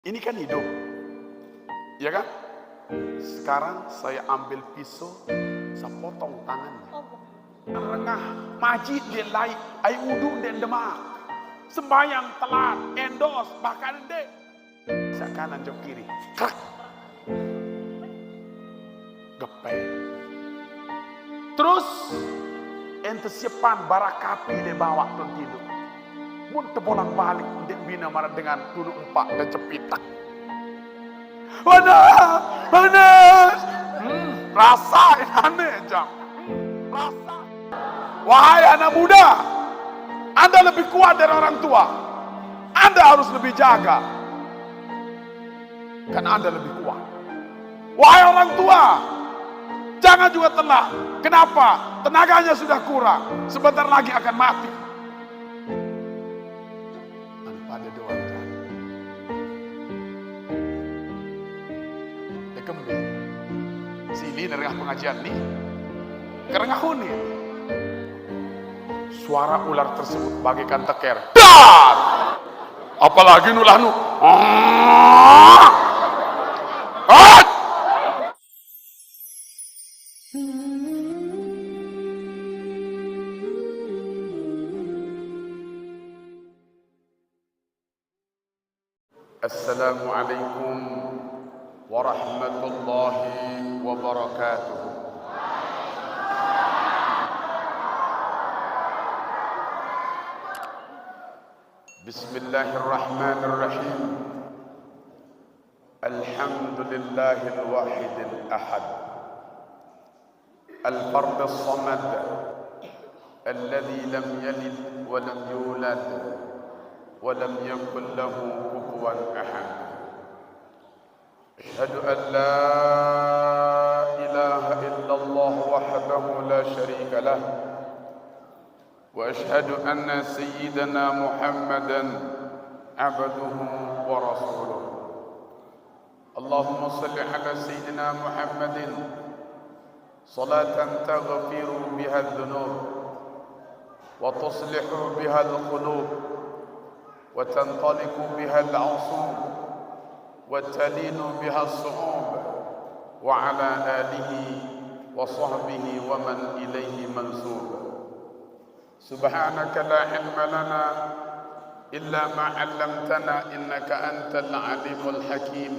Ini kan hidup, ya kan? Sekarang saya ambil pisau, saya potong tangannya. Rengah, majid dia lai, ai uduk dia demak. Sembayang telat, endos, bahkan dek. Saya kanan jok kiri, krak. Gepeng. Terus, ente siapan barakapi dia bawa tuan tidur. Mun terbolak balik dek bina marah dengan tunu empat dan cepitak. Panas. Rasa aneh jam. Rasa. Wahai anak muda, Anda lebih kuat dari orang tua. Anda harus lebih jaga. Karena Anda lebih kuat. Wahai orang tua, jangan juga telah. Kenapa? Tenaganya sudah kurang. Sebentar lagi akan mati. Pada doa kembali sili dari pengajian nih karena huni suara ular tersebut bagaikan teker dar apalagi nulahnu Assalamualaikum warahmatullahi wabarakatuh. Bismillahirrahmanirrahim. Alhamdulillahil wahidil ahad. Al-fard as-samad. Alladhi lam yalid wa lam yulad. ولم يكن له كفوا أحد أشهد أن لا إله إلا الله وحده لا شريك له وأشهد أن سيدنا محمدا عبده ورسوله اللهم صل على سيدنا محمد صلاة تغفر بها الذنوب وتصلح بها القلوب وتنطلق بها العصوب وتلين بها الصعوب وعلى آله وصحبه ومن إليه منسوب سبحانك لا علم لنا إلا ما علمتنا إنك أنت العليم الحكيم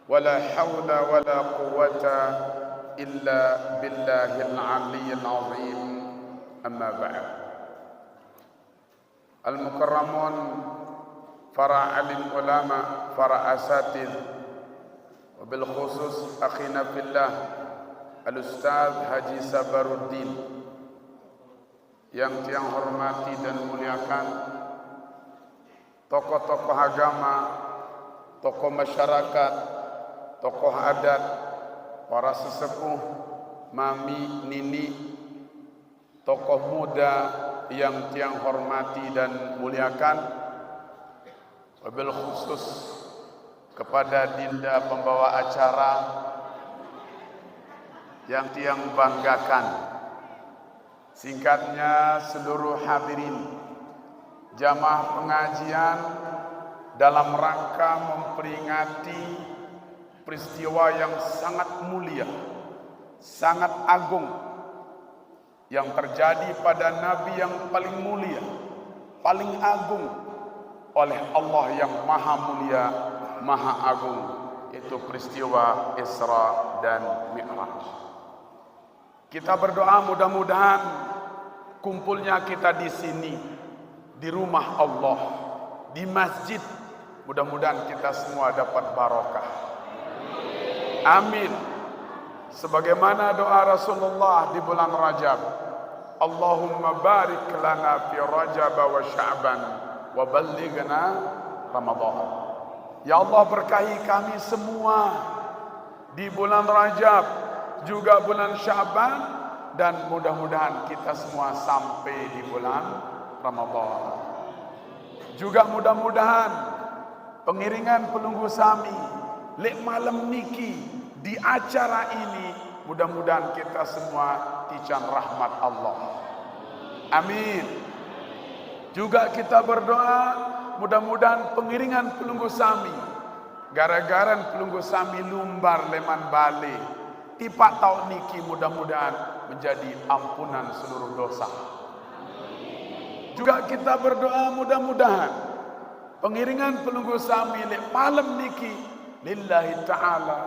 ولا حول ولا قوة إلا بالله العلي العظيم أما بعد Al-Mukarramun, para alim ulama, para asatid, wabil khusus akhina fillah Al-Ustaz Haji Sabaruddin yang tiang hormati dan muliakan, tokoh-tokoh agama, tokoh masyarakat, tokoh adat, para sesepuh, mami, nini, tokoh muda yang tiang hormati dan muliakan, wabil khusus kepada dinda pembawa acara yang tiang banggakan, singkatnya seluruh hadirin jamaah pengajian dalam rangka memperingati peristiwa yang sangat mulia, sangat agung yang terjadi pada Nabi yang paling mulia, paling agung oleh Allah yang maha mulia, maha agung, itu peristiwa Isra dan Mi'raj. Kita berdoa mudah-mudahan kumpulnya kita di sini, di rumah Allah, di masjid, mudah-mudahan kita semua dapat barokah. Amin. Sebagaimana doa Rasulullah di bulan Rajab, Allahumma barik lana fi Rajab wa Sya'ban wa ballighna Ramadan. Ya Allah, berkahi kami semua di bulan Rajab, juga bulan Sya'ban, dan mudah-mudahan kita semua sampai di bulan Ramadan. Juga mudah-mudahan pengiringan pelunggu sami lek malam niki di acara ini, mudah-mudahan kita semua tican rahmat Allah. Amin. Juga kita berdoa mudah-mudahan pengiringan pelunggu sami gara-gara pelunggu sami lumbar leman bale tipak tahun niki mudah-mudahan menjadi ampunan seluruh dosa. Juga kita berdoa mudah-mudahan pengiringan pelunggu sami malam niki lillahi ta'ala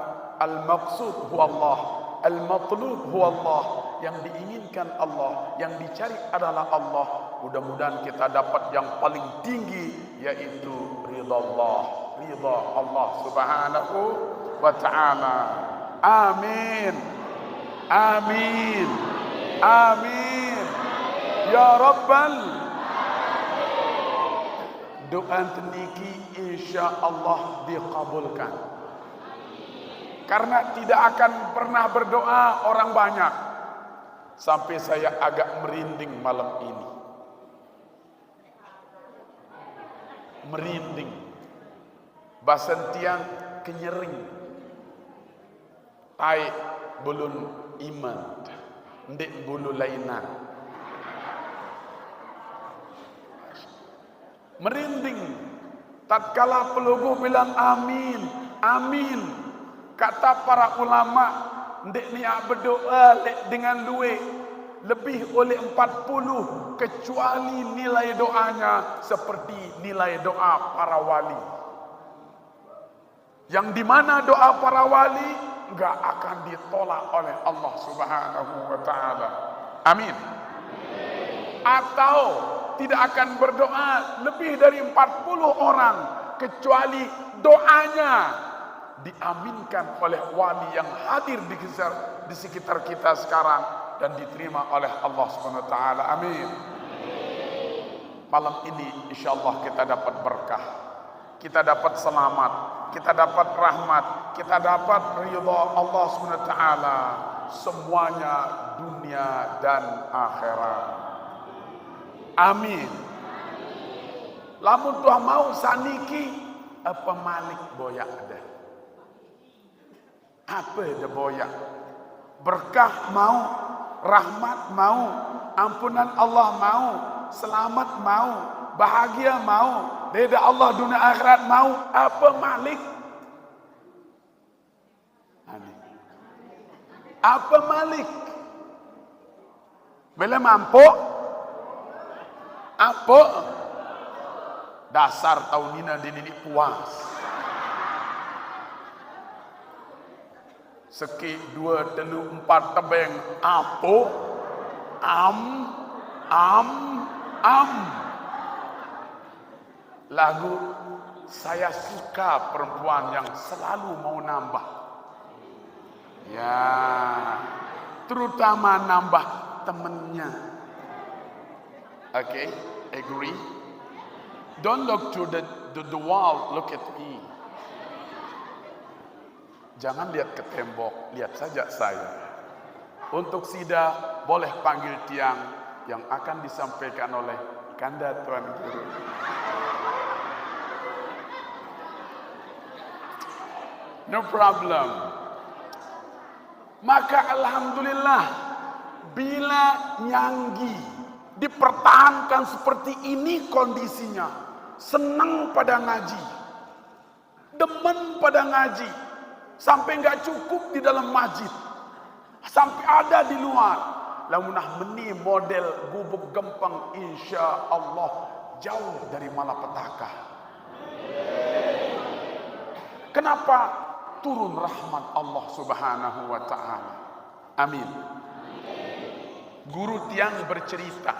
al-maqsud huwa Allah, al-matlub huwa Allah, yang diinginkan Allah, yang dicari adalah Allah. Mudah-mudahan kita dapat yang paling tinggi, yaitu ridha Allah subhanahu wa ta'ala. Amin, amin, amin ya rabbal. Doa teniki insyaallah dikabulkan, karena tidak akan pernah berdoa orang banyak. Sampai saya agak merinding malam ini, merinding, basan tiang kenyering, tai belum iman, ndek bulu lainan, merinding. Tatkala pelunggu bilang amin, amin, kata para ulama, ndek niat berdoa dengan luwe lebih oleh 40 kecuali nilai doanya seperti nilai doa para wali, yang dimana doa para wali enggak akan ditolak oleh Allah subhanahu wa ta'ala. Amin. Atau tidak akan berdoa lebih dari 40 orang kecuali doanya diaminkan oleh wali yang hadir di sekitar kita sekarang dan diterima oleh Allah Subhanahu wa taala. Amin. Malam ini insyaallah kita dapat berkah, kita dapat selamat, kita dapat rahmat, kita dapat ridha Allah Subhanahu wa taala, semuanya dunia dan akhirat. Amin. Lamun tuah mau saniki apa malik boyak ada, apa ada boyak, berkah mau, rahmat mau, ampunan Allah mau, selamat mau, bahagia mau, ridha Allah dunia akhirat mau, apa malik? Amin. Apa malik? Bila mampu apa? Dasar tahun ini dini puas. Seki 2, 3, 4 tebeng apa? Am. Lagu saya suka perempuan yang selalu mau nambah. Ya, terutama nambah temennya. Okay, agree? Don't look to the wall, look at me. Jangan lihat ke tembok, lihat saja saya. Untuk sida boleh panggil tiang yang akan disampaikan oleh Kanda Tuan Guru. No problem. Maka alhamdulillah bila nyanggi dipertahankan seperti ini kondisinya, senang pada ngaji, demen pada ngaji, sampai enggak cukup di dalam masjid, sampai ada di luar. Lamunah meni model gubuk gempang, insya Allah jauh dari malapetaka. Kenapa? Turun rahmat Allah subhanahu wa ta'ala. Amin. Guru tiang bercerita,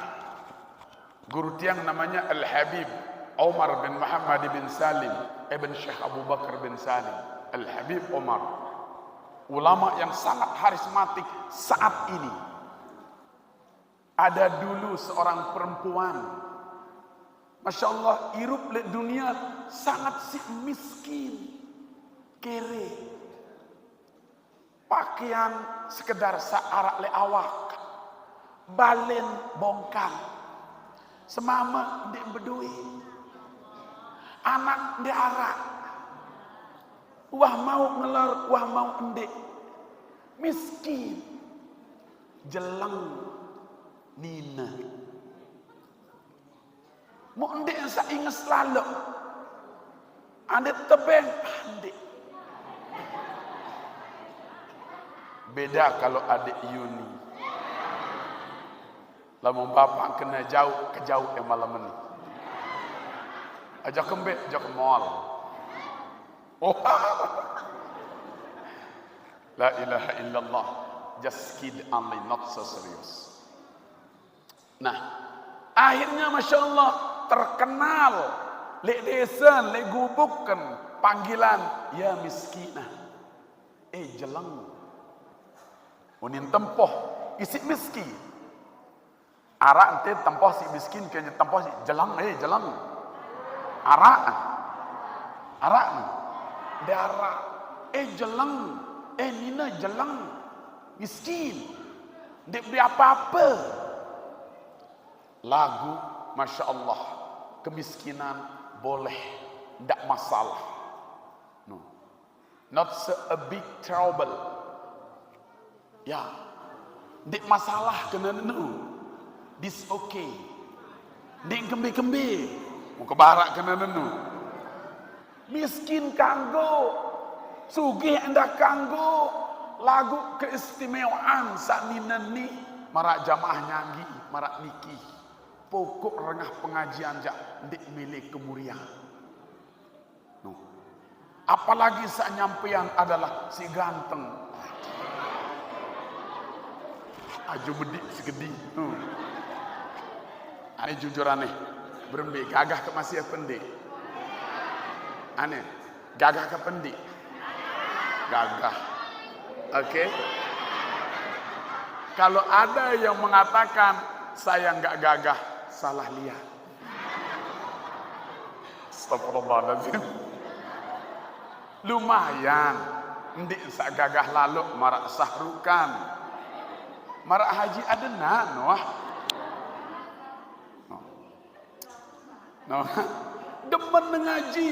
guru tiang namanya Al-Habib Umar bin Muhammad bin Salim ibn Syekh Abu Bakar bin Salim. Al-Habib Umar, ulama yang sangat karismatik saat ini. Ada dulu seorang perempuan, Masya Allah, hirup le dunia sangat miskin, kere, pakaian sekedar searak le awak, balen bongkang, semama ndek bedui, anak ndek arak, wah mau ngelar, wah mau ndek, miskin, jelang nina. Mau ndek yang saya ingat selalu. Anda tebeng, ndek. Beda kalau adik Yuni. Lamun bapak kena jauh, kejauh yang malam ini. Ajak kembek, ajak ke mall. Oh. La ilaha illallah. Just kid only, not so serious. Nah, akhirnya Masya Allah terkenal. Lek desan, lek gubukkan panggilan ya miskinah. Jelang. Unin tempoh isi miskin. Arak ente tempoh si miskin kayaknya tempoh si jelang jelang. Arak nih. Darah. Jelang. Nina jelang. Miskin. Dek beli apa-apa. Lagu Masya Allah. Kemiskinan boleh. Tidak masalah. No. Not so a big trouble. Ya. Dek masalah kena nenu. This okay. Dek kembe-kembe. Mau ke barak kena nenu. Miskin kanggo. Sugih anda kanggo. Lagu keistimewaan saat ni marak jamaah nyanyi, marak niki. Pokok rengah pengajian jak ndik milik kemuliaan. No. Apalagi saat nyampean adalah si ganteng. Aju bedik segedi. Aneh jujur aneh. Berembe gagah ke masih pendek. Aneh. Gagah ke pendek. Gagah. Oke. Kalau ada yang mengatakan saya enggak gagah, salah lihat. Astagfirullahaladzim. Lumayan. Ndik sak gagah lalu marak sahrukan. Marak haji adenan wah. No. Demen ngaji,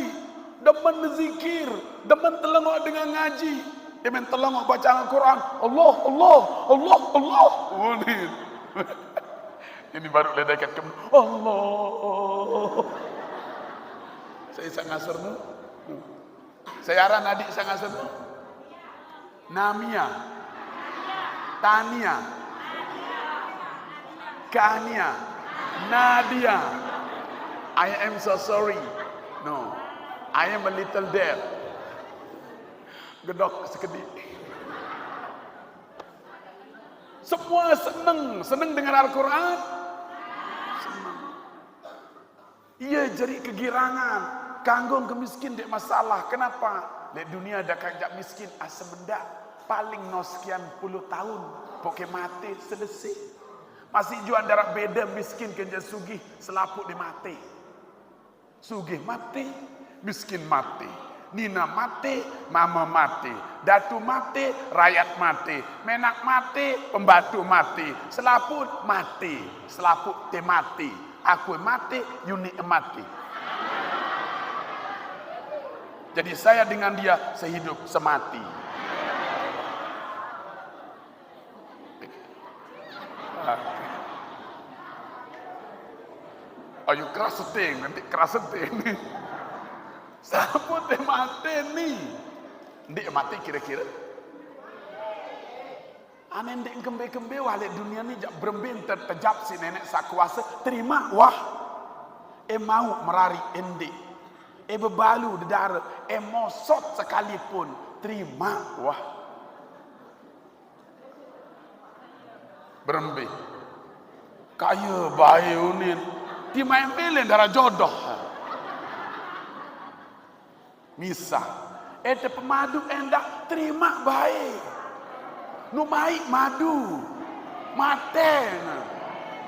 demen zikir, demen telengok dengan ngaji. Demen telengok baca Al-Quran. Allah, Allah, Allah, Allah. Oh, ini baru ledakan ke Allah. Saya sangat sermu. Saya aran adik sangat sermu. Namia, Tania, Kania, Nadia. I am so sorry. No, I am a little deaf. Gedok sekedip. Semua senang dengar Al-Quran. Senang. Iya jadi kegirangan. Kanggung kemiskin dek masalah. Kenapa? Dek dunia dah kajak miskin asa benda. Paling no sekian puluh tahun. Pokok mati selesai. Masih jual darah beda miskin kenja sugih selaput di mati. Sugih mati, miskin mati. Nina mati, mama mati, datu mati, rakyat mati, menak mati, pembantu mati, selaput mati, selaput te mati, aku mati, Yuni mati. Jadi saya dengan dia sehidup semati. Ayo keras seting, nanti keras seting. Siapa teh mati ni? Ndik mati kira-kira. Aneh ndik kembe-kembe walik dunia ni jak berembin tertejap si nenek sakuasa terima wah. Mau merari ndik. Bebalu dedara. Mosot sekalipun terima wah. Berembin. Kaya bayi unin. Timai melen darah jodoh. Misah. Pemadu endak terima baik. Numai madu. Maten.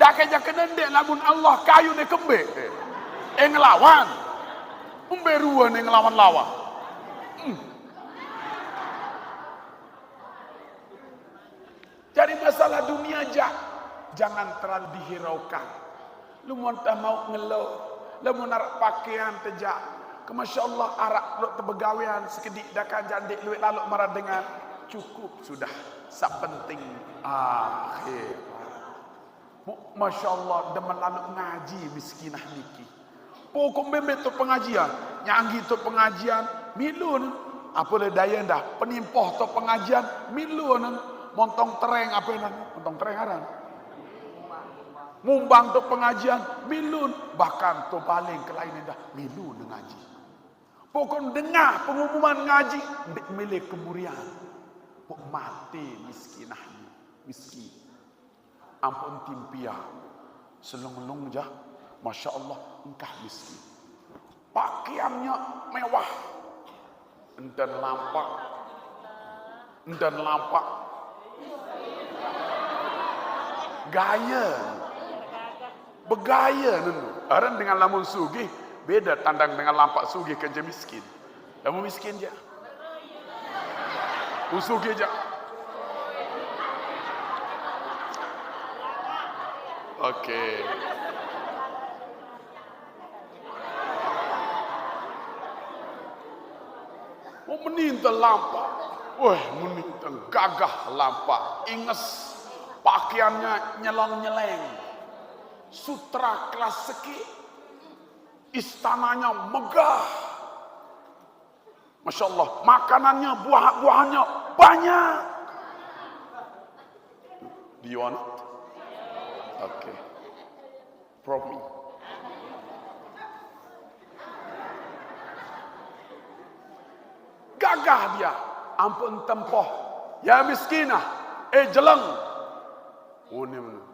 Dak aja kenendek lamun Allah kayu ne kembe. Ngelawan. Umberuan ngelawan-lawan. Jadi masalah dunia jangan terlalu dihiraukan. Lu mau tak mau ngeluh. Lu mau narak pakaian tejak. Masya Allah arak lo terbegawian sekedik dah kanjan dek luit lalu marah dengan cukup sudah sepenting akhir. Masya Allah demen lalu ngaji miskinah niki Pokok bebek tu pengajian, nyanggi tu pengajian, milun. Apa le daya dah, penimpoh tu pengajian, milun. Montong tereng apa nan? Montong tereng aran. Mumbang tu pengajian, milun. Bahkan tu paling ke lain dah, milun ngaji. Pokok dengar pengumuman ngaji, dek milik kemurian. Pok mati miskinah, miskin. Ampun timpia, selung-lung jah, masya Allah, engkah miskin. Pakaiannya mewah, enten lampak, gaya, bergaya nunu. Orang dengan lamun sugih beda tandang dengan lampak sugih kerja miskin. Lamun miskin je, usugih je. Okey. Oh menintal lampak. Wah, menintal gagah lampak. Inges pakaiannya nyeleng-nyeleng. Sutra kelas seki. Istananya megah. Masya Allah. Makanannya, buah-buahannya banyak. Do you want it? Okay. Prove me. Gagah dia. Ampun tempoh. Ya miskinah. Jeleng. Oh ni mana?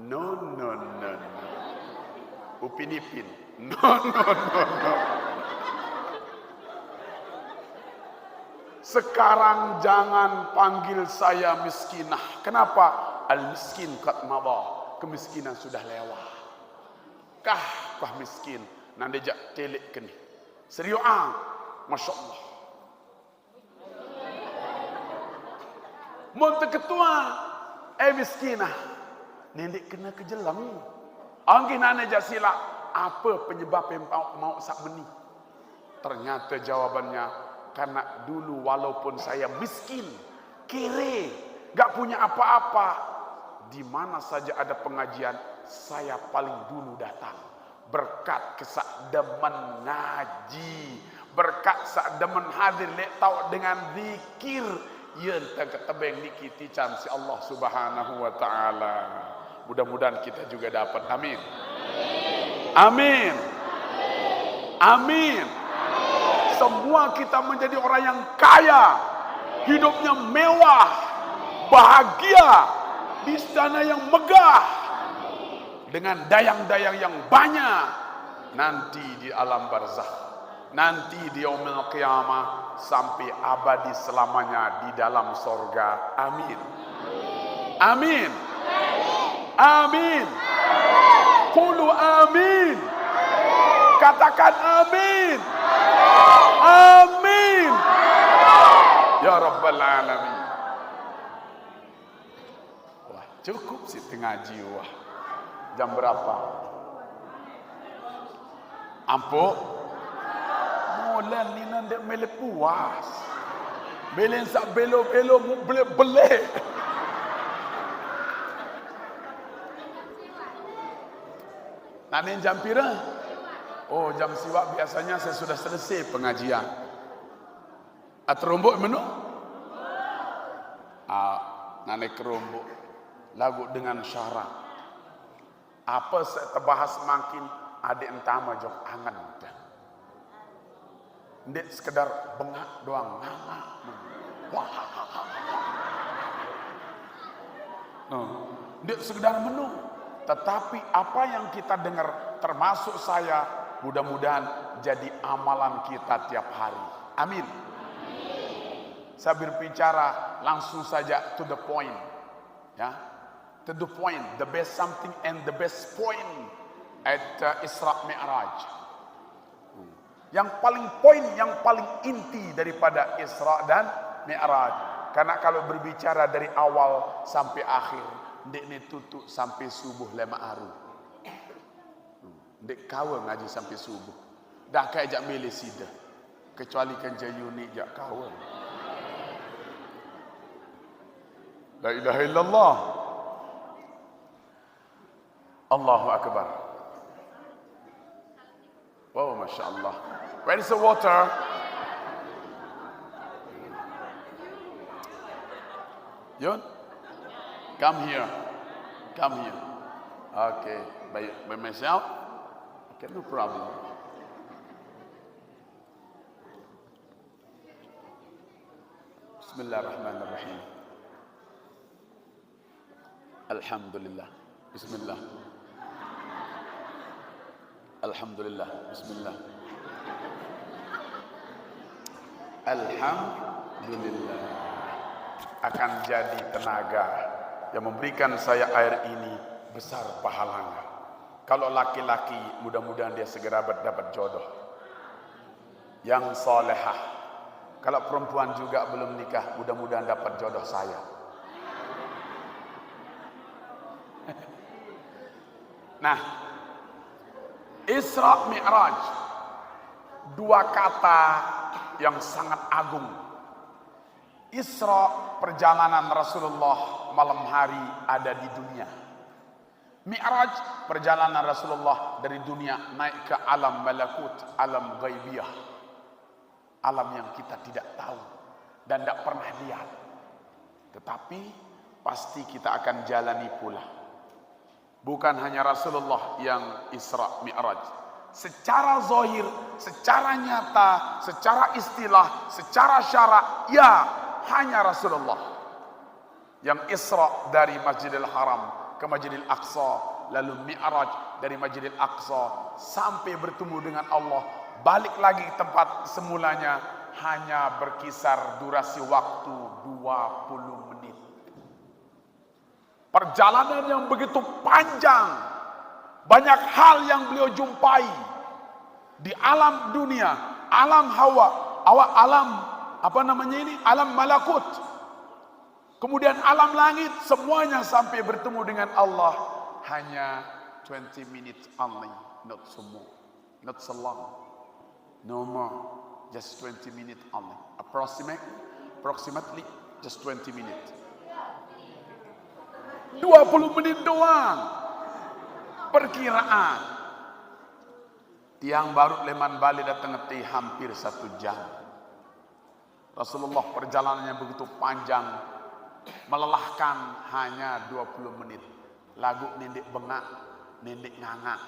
No. Upin Ipin. No. Sekarang jangan panggil saya miskinah. Kenapa? Al-miskin qad mada. Kemiskinan sudah lewat. Kah miskin. Nanti jak telik ke ni. Seriuang. Masya Allah. Monte ketua. Miskinah. Nenek kena kejelang. Angin nane jak silap. Apa penyebab yang mau sak meni? Ternyata jawabannya. Karena dulu walaupun saya miskin. Kere. Gak punya apa-apa. Di mana saja ada pengajian, saya paling dulu datang. Berkat kesakdemen ngaji, berkat sakdemen hadir lek tau dengan zikir, yen tang ketebeng niki tican si Allah Subhanahu wa taala. Mudah-mudahan kita juga dapat. Amin. Amin. Amin. Semua kita menjadi orang yang kaya, hidupnya mewah, bahagia, di istana yang megah, dengan dayang-dayang yang banyak, nanti di alam barzakh, nanti di yaumil qiyamah, sampai abadi selamanya di dalam sorga. Amin. Amin. Amin. Qulu amin. Katakan amin. Amin. Ya Rabbal Alamin. Cukup sih tengah jiwa. Jam berapa? Ampuk. Mulan ni nanti mele puas. Belen sak belo-belo mu belek-belek. Nanti jam pira? Oh, jam siwak biasanya saya sudah selesai pengajian. Aterombok menu? Nanti kerombok. Lagu dengan syarat. Apa saya terbahas makin adik entama jok angan. Ndik sekedar bengak doang. Ndik sekedar menu. Tetapi apa yang kita dengar termasuk saya, mudah-mudahan jadi amalan kita tiap hari. Amin. Saya berbicara langsung saja to the point. Ya. To the point, the best something and the best point at Isra Mi'raj. Yang paling poin, yang paling inti daripada Isra dan Mi'raj. Karena kalau berbicara dari awal sampai akhir, ndek ni tutup sampai subuh lema aru. Ndek kawa ngaji sampai subuh. Dah kayak jak milih sida. Kecuali kan jayuni jak kawa. La ilaha illallah. Allahu Akbar. Oh, Masya Allah. Where is the water? Yun? Come here. Come here. Okay. By myself? Okay, no problem. Bismillahirrahmanirrahim. Alhamdulillah. Bismillah. Alhamdulillah. Bismillah. Alhamdulillah. Akan jadi tenaga yang memberikan saya air ini besar pahalanya. Kalau laki-laki, mudah-mudahan dia segera dapat jodoh yang salehah. Kalau perempuan juga belum nikah, mudah-mudahan dapat jodoh saya. Nah, Isra Mi'raj, dua kata yang sangat agung. Isra, perjalanan Rasulullah malam hari ada di dunia. Mi'raj, perjalanan Rasulullah dari dunia naik ke alam malakut, alam ghaibiyah, alam yang kita tidak tahu dan tidak pernah lihat, tetapi pasti kita akan jalani pula. Bukan hanya Rasulullah yang Isra Mi'raj, secara zahir, secara nyata, secara istilah, secara syarak, ya hanya Rasulullah yang Isra dari Masjidil Haram ke Masjidil Aqsa, lalu Mi'raj dari Masjidil Aqsa sampai bertemu dengan Allah, balik lagi ke tempat semulanya, hanya berkisar durasi waktu 20 menit. Perjalanan yang begitu panjang, banyak hal yang beliau jumpai di alam dunia, alam hawa, alam alam malakut, kemudian alam langit, semuanya sampai bertemu dengan Allah hanya 20 minutes only, not so more, not so long, no more, just 20 minutes only, approximately just 20 minutes. 20 menit doang perkiraan. Tiang baru Leman Bali datang ngetih hampir 1 jam. Rasulullah perjalanannya begitu panjang, melelahkan, hanya 20 menit. Lagu nendek bengak, nendek ngangak,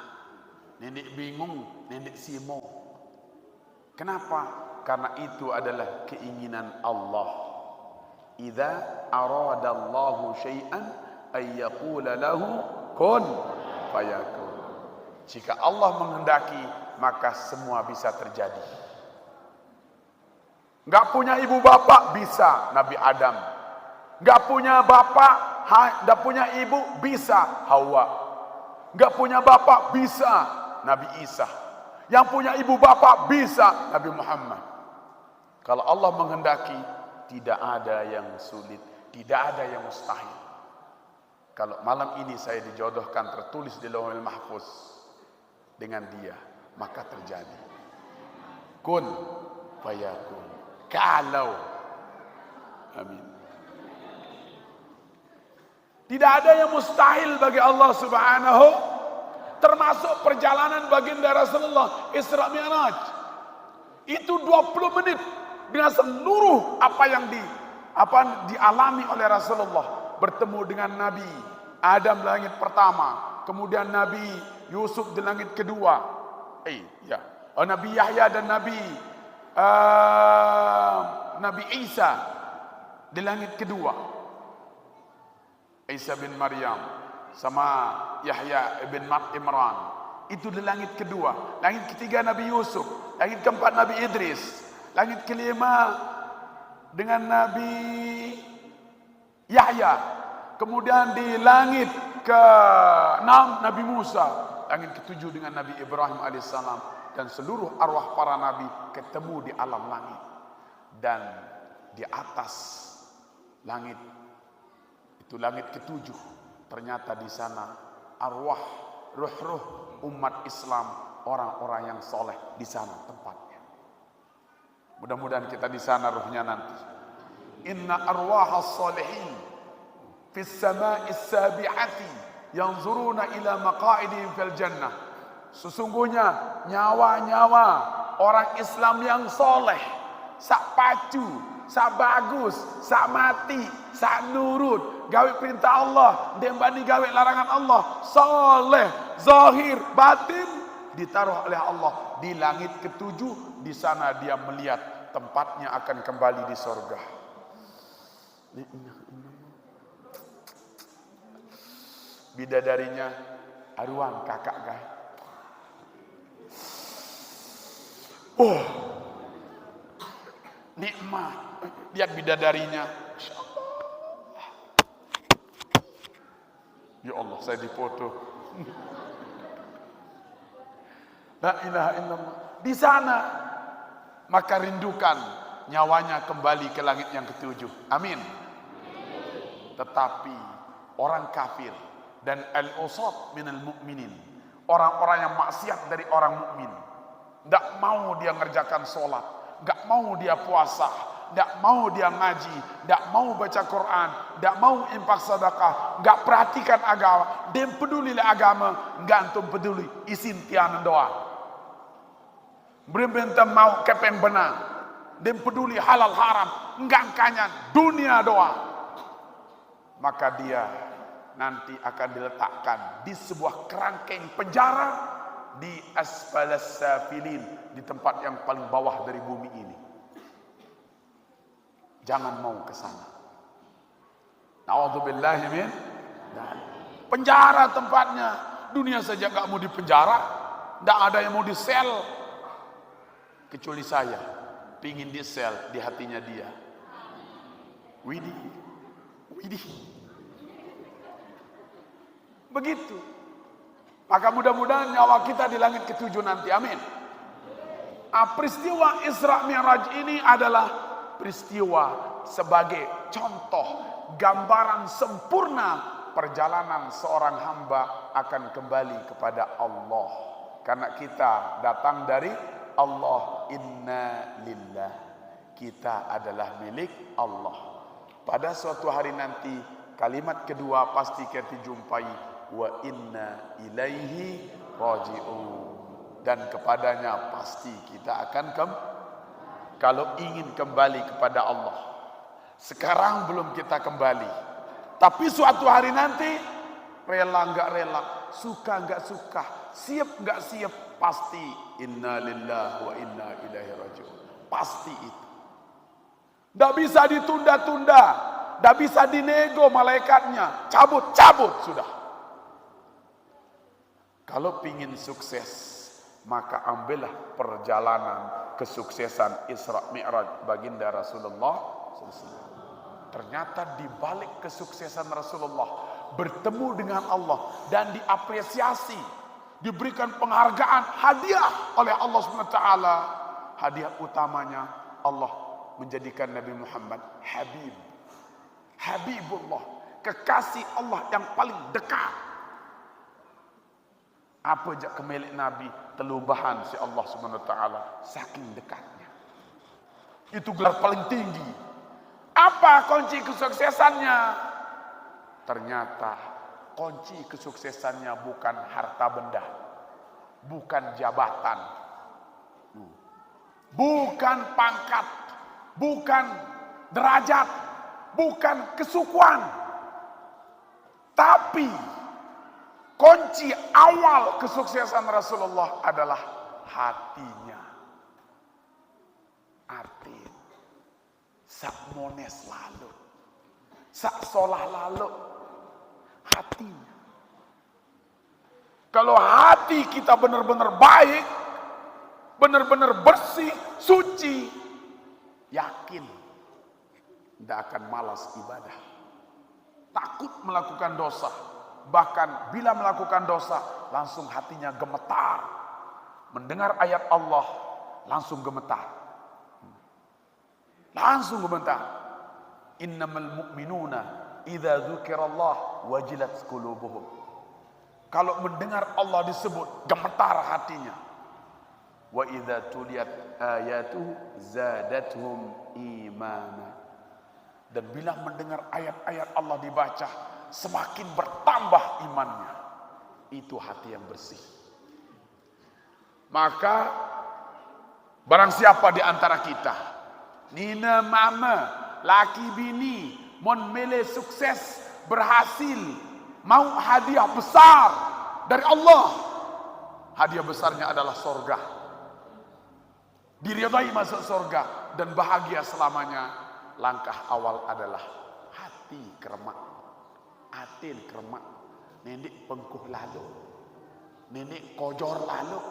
nendek bingung, nendek simo. Kenapa? Karena itu adalah keinginan Allah. Idza aradallahu syai'an ayyaqula lahu kun fayakun. Jika Allah menghendaki, maka semua bisa terjadi. Enggak punya ibu bapak, bisa Nabi Adam. Enggak punya bapak, enggak punya ibu, bisa Hawa. Enggak punya bapak, bisa Nabi Isa. Yang punya ibu bapak, bisa Nabi Muhammad. Kalau Allah menghendaki, tidak ada yang sulit, tidak ada yang mustahil. Kalau malam ini saya dijodohkan, tertulis di Lauhul Mahfuz dengan dia, maka terjadi. Kun fayakun. Kalau. Amin. Tidak ada yang mustahil bagi Allah Subhanahu, termasuk perjalanan baginda Rasulullah Isra Mi'raj. Itu 20 menit dengan seluruh apa yang dialami oleh Rasulullah. Bertemu dengan Nabi Adam di langit pertama, kemudian Nabi Yusuf di langit kedua, Nabi Yahya dan Nabi Isa di langit kedua, Isa bin Maryam sama Yahya bin Imran, itu di langit kedua. Langit ketiga Nabi Yusuf, langit keempat Nabi Idris, langit kelima dengan Nabi Yahya, kemudian di langit ke-6 Nabi Musa, langit ke-7 dengan Nabi Ibrahim alaihissalam, dan seluruh arwah para nabi ketemu di alam langit. Dan di atas langit itu, langit ke-7, ternyata di sana arwah, ruh-ruh umat Islam, orang-orang yang soleh di sana tempatnya. Mudah-mudahan kita di sana ruhnya nanti. Inna arwahas salihin fis sama'is sabi'ati yanzuruna ila maqa'idihim fil jannah Sesungguhnya nyawa-nyawa orang Islam yang soleh, sak pacu, sak bagus, sak mati, sak nurut, gawe perintah Allah, dembani gawe larangan Allah, soleh, zahir, batin, ditaruh oleh Allah di langit ketujuh. Di sana dia melihat tempatnya akan kembali di sorga. Bidadarinya aruan kakak guys. Oh, nikmat. Lihat bidadarinya. Ya Allah, saya dipoto. La ilaha illallah. Di sana maka rindukan nyawanya kembali ke langit yang ketujuh. Amin. Tetapi orang kafir dan al-usat minal mu'minin, orang-orang yang maksiat dari orang mukmin, tidak mau dia ngerjakan sholat, tidak mau dia puasa, tidak mau dia ngaji, tidak mau baca Quran, tidak mau infak sedekah, tidak perhatikan agama, dia peduli agama, tidak antum peduli isin tianan doa. Berbentang mau kepeng benang, dia peduli halal haram, tidak kanyan dunia doa. Maka dia nanti akan diletakkan di sebuah kerangkeng penjara di asfalas safilin, di tempat yang paling bawah dari bumi ini. Jangan mau ke sana. Na'udzubillahi min penjara tempatnya. Dunia saja gak mau di penjara, gak ada yang mau di sel, kecuali saya pingin di sel di hatinya dia. Widih, widih. Begitu. Maka mudah-mudahan nyawa kita di langit ketujuh nanti. Amin. Peristiwa Isra Mi'raj ini adalah peristiwa sebagai contoh gambaran sempurna perjalanan seorang hamba akan kembali kepada Allah. Karena kita datang dari Allah. Inna lillah. Kita adalah milik Allah. Pada suatu hari nanti kalimat kedua pasti kita jumpai. Wa inna ilaihi raji'un, dan kepadanya pasti kita akan kalau ingin kembali kepada Allah. Sekarang belum kita kembali, tapi suatu hari nanti rela nggak rela, suka nggak suka, siap nggak siap, pasti inna lillahi wa inna ilaihi raji'un. Pasti itu nggak bisa ditunda-tunda, nggak bisa dinego malaikatnya, cabut sudah. Kalau pingin sukses, maka ambillah perjalanan kesuksesan Isra Mi'raj baginda Rasulullah SAW. Ternyata di balik kesuksesan Rasulullah bertemu dengan Allah dan diapresiasi, diberikan penghargaan, hadiah oleh Allah SWT. Hadiah utamanya Allah menjadikan Nabi Muhammad Habibullah, kekasih Allah yang paling dekat. Apa jak kemilik Nabi, telubahan si Allah SWT, saking dekatnya. Itu gelar paling tinggi. Apa kunci kesuksesannya? Ternyata kunci kesuksesannya bukan harta benda, bukan jabatan, bukan pangkat, bukan derajat, bukan kesukuan, tapi kunci awal kesuksesan Rasulullah adalah hatinya. Hati. Sak mones lalu, sak solah lalu, hatinya. Kalau hati kita benar-benar baik, benar-benar bersih, suci, yakin tidak akan malas ibadah, takut melakukan dosa. Bahkan bila melakukan dosa, langsung hatinya gemetar. Mendengar ayat Allah, langsung gemetar. Langsung gemetar. Innamal mu'minuna idza dzukirallah wajilat qulubuhum. Kalau mendengar Allah disebut, gemetar hatinya. Wa idza tuliyat ayatuhu zadatuhum imana. Dan bila mendengar ayat-ayat Allah dibaca, semakin bertambah imannya. Itu hati yang bersih. Maka barang siapa di antara kita, nina mama, laki bini, mon mele sukses, berhasil, mau hadiah besar dari Allah, hadiah besarnya adalah sorga, diridhai masuk sorga dan bahagia selamanya. Langkah awal adalah hati keremak, atin keremak, nenek pengkuh lalu, nenek kojor lalu,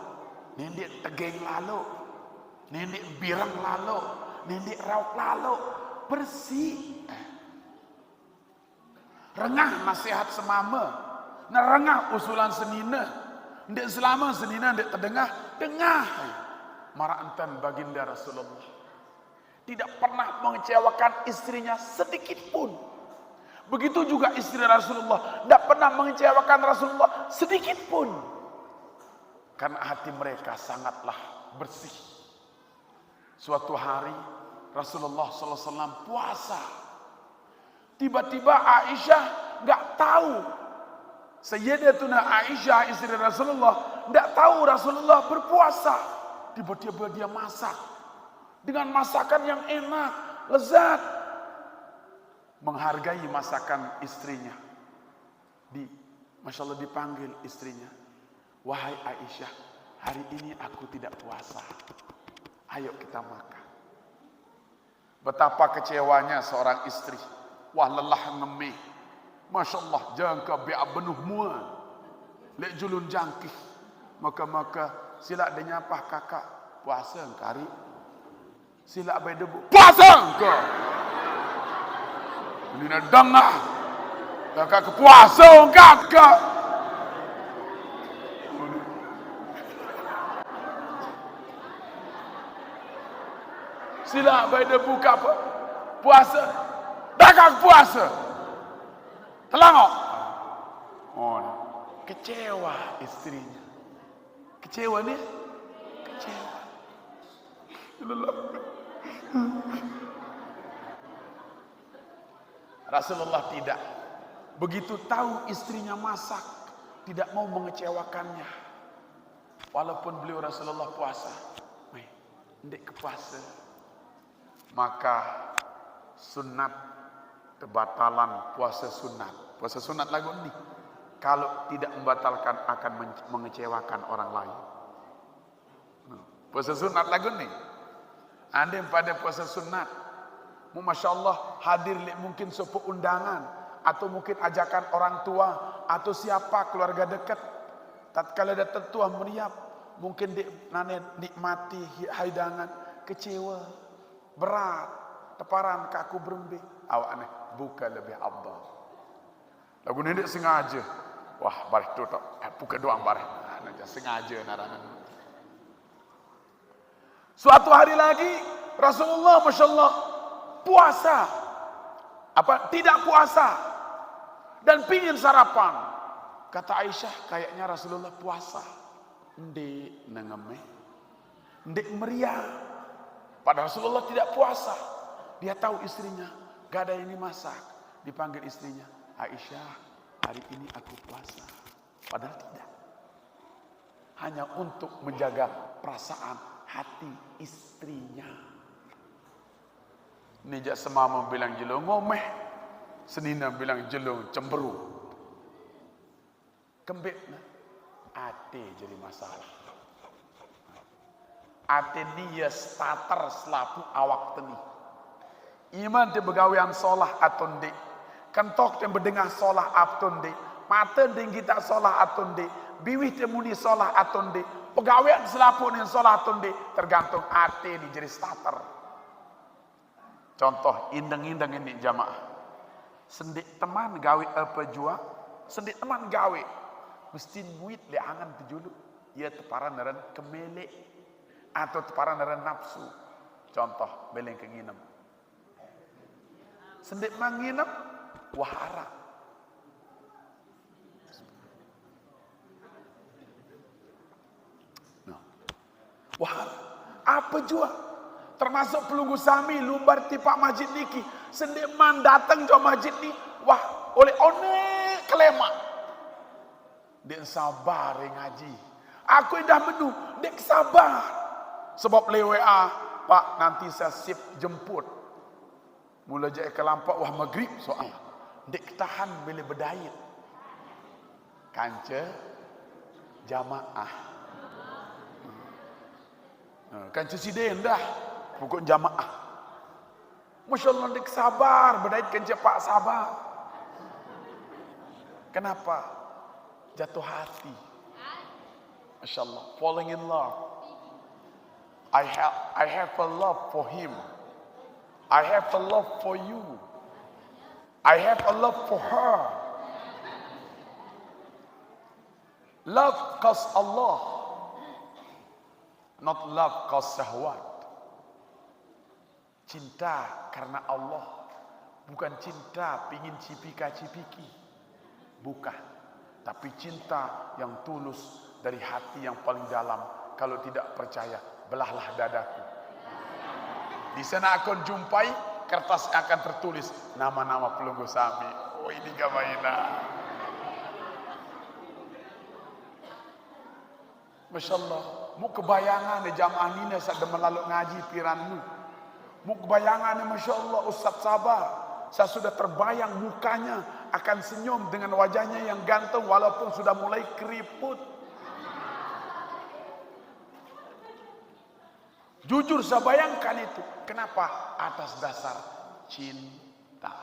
nenek tegeng lalu, nenek birang lalu, nenek rauk lalu, bersih. Rengah nasihat semama, nerengah usulan senina, ndek selama senina ndek terdengah, dengah. Marantan baginda Rasulullah tidak pernah mengecewakan istrinya sedikit pun. Begitu juga istri Rasulullah tidak pernah mengecewakan Rasulullah sedikit pun. Karena hati mereka sangatlah bersih. Suatu hari Rasulullah SAW puasa. Tiba-tiba Aisyah nggak tahu. Sayyidatuna Aisyah istri Rasulullah nggak tahu Rasulullah berpuasa. Tiba-tiba dia masak dengan masakan yang enak, lezat, menghargai masakan istrinya. Masya Allah dipanggil istrinya, wahai Aisyah, hari ini aku tidak puasa, ayo kita makan. Betapa kecewanya seorang istri. Wah lelah ngemih, Masya Allah, jangka bi'a benuh mua, lek julun jangkih, maka sila dia nyapah kakak, puasa kari, sila abai debu, puasa ke, ini nak dengah, kakak ke puasa kakak, sila abai debu kapal, puasa, kakak puasa, telangok, oh, kecewa istrinya. Kecewa nih, kecewa. Rasulullah tidak. Begitu tahu istrinya masak, tidak mau mengecewakannya. Walaupun beliau Rasulullah puasa, ndek ke puasa. Maka sunat kebatalan puasa sunat. Puasa sunat lagu ini. Kalau tidak membatalkan akan mengecewakan orang lain. Puasa sunat lagu ni. Anda pada puasa sunat, Masya Allah hadir mungkin sebuah undangan atau mungkin ajakan orang tua atau siapa keluarga dekat. Tatkala ada tertua meriap, mungkin nikmati hidangan, kecewa, berat, teparan kaku berembe. Awak aneh buka lebih abdal. Lagu ni sengaja. Wah, barih tu tak. Buka doang barih. Sengaja narangan. Suatu hari lagi Rasulullah Masya Allah puasa. Tidak puasa. Dan pingin sarapan. Kata Aisyah, kayaknya Rasulullah puasa. Ndek nengemeh. Ndek meriah. Padahal Rasulullah tidak puasa. Dia tahu istrinya. Gak ada yang dimasak. Dipanggil istrinya. Aisyah, hari ini aku puasa. Padahal tidak. Hanya untuk menjaga perasaan hati istrinya. Nijak semama bilang jelung ngomeh. Senina bilang jelung cemberut. Kembit. Ate jadi masalah. Ate dia starter selapu awak teni. Iman dia begawian solah atau ndek. Kentok yang berdengah solah atunde, mata deng kita solah atunde, biwih temuni solah atunde, pegawaian selapun yang solah atunde, tergantung ate di jadi starter. Contoh indeng-indeng ini jamaah, sendik teman gawe apa jua, sendik teman gawe, mesti muit le angan tejulu, ia teparan neran kemele atau teparan neran nafsu. Contoh beleng kenginem, sendik manginem. Wahara. Wahara. Apa jua? Termasuk pelunggu sami lumbar tipak masjid niki. Sendeman datang ke masjid ni. Wah, oleh onek kelema. Dia sabar ngaji. Aku dah menu, dek sabar. Sebab lewat Pak, nanti saya sip jemput. Mula je ke lampak wah maghrib soal. Dek tahan bila berdaya. Kanca jamaah. Kanca siden dah. Pokok jamaah. Masya Allah dek sabar. Berdaya kanca Pak sabar. Kenapa? Jatuh hati. Masya Allah. Falling in love. I have a love for him. I have a love for you. I have a love for her. Love cause Allah. Not love cause syahwat. Cinta karena Allah. Bukan cinta pingin cipika-cipiki. Bukan. Tapi cinta yang tulus dari hati yang paling dalam. Kalau tidak percaya, belahlah dadaku. Di sana akan jumpai kertas yang akan tertulis nama-nama pelunggu sami. Oh ini gak mainan. Masya Allah. Mu kebayangan di jamaah ni saat melalui ngaji piranmu. Mu kebayangan Masya Allah Ustaz sabar. Saya sudah terbayang mukanya akan senyum dengan wajahnya yang ganteng walaupun sudah mulai keriput. Jujur saya bayangkan itu. Kenapa? Atas dasar cinta.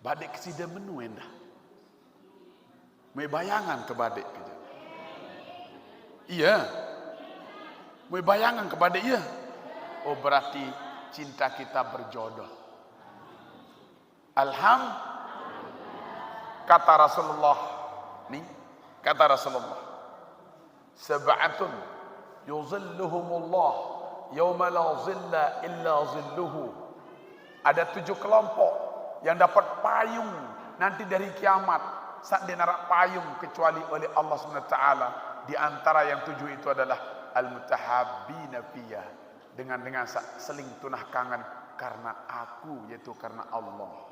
Badek kesida menu endah. May bayangan ke badek kerja. Iya. May bayangan ke badek iya. Oh berarti cinta kita berjodoh. Kata Rasulullah. Nih, kata Rasulullah. Sab'atun yuzilluhumullah yauma la zilla illa zilluhu. Ada 7 kelompok yang dapat payung nanti dari kiamat saat dia narak payung kecuali oleh Allah SWT. Di antara yang 7 itu adalah al-mutahabbina fiyah, dengan seling tunah kangen karena aku, yaitu karena Allah.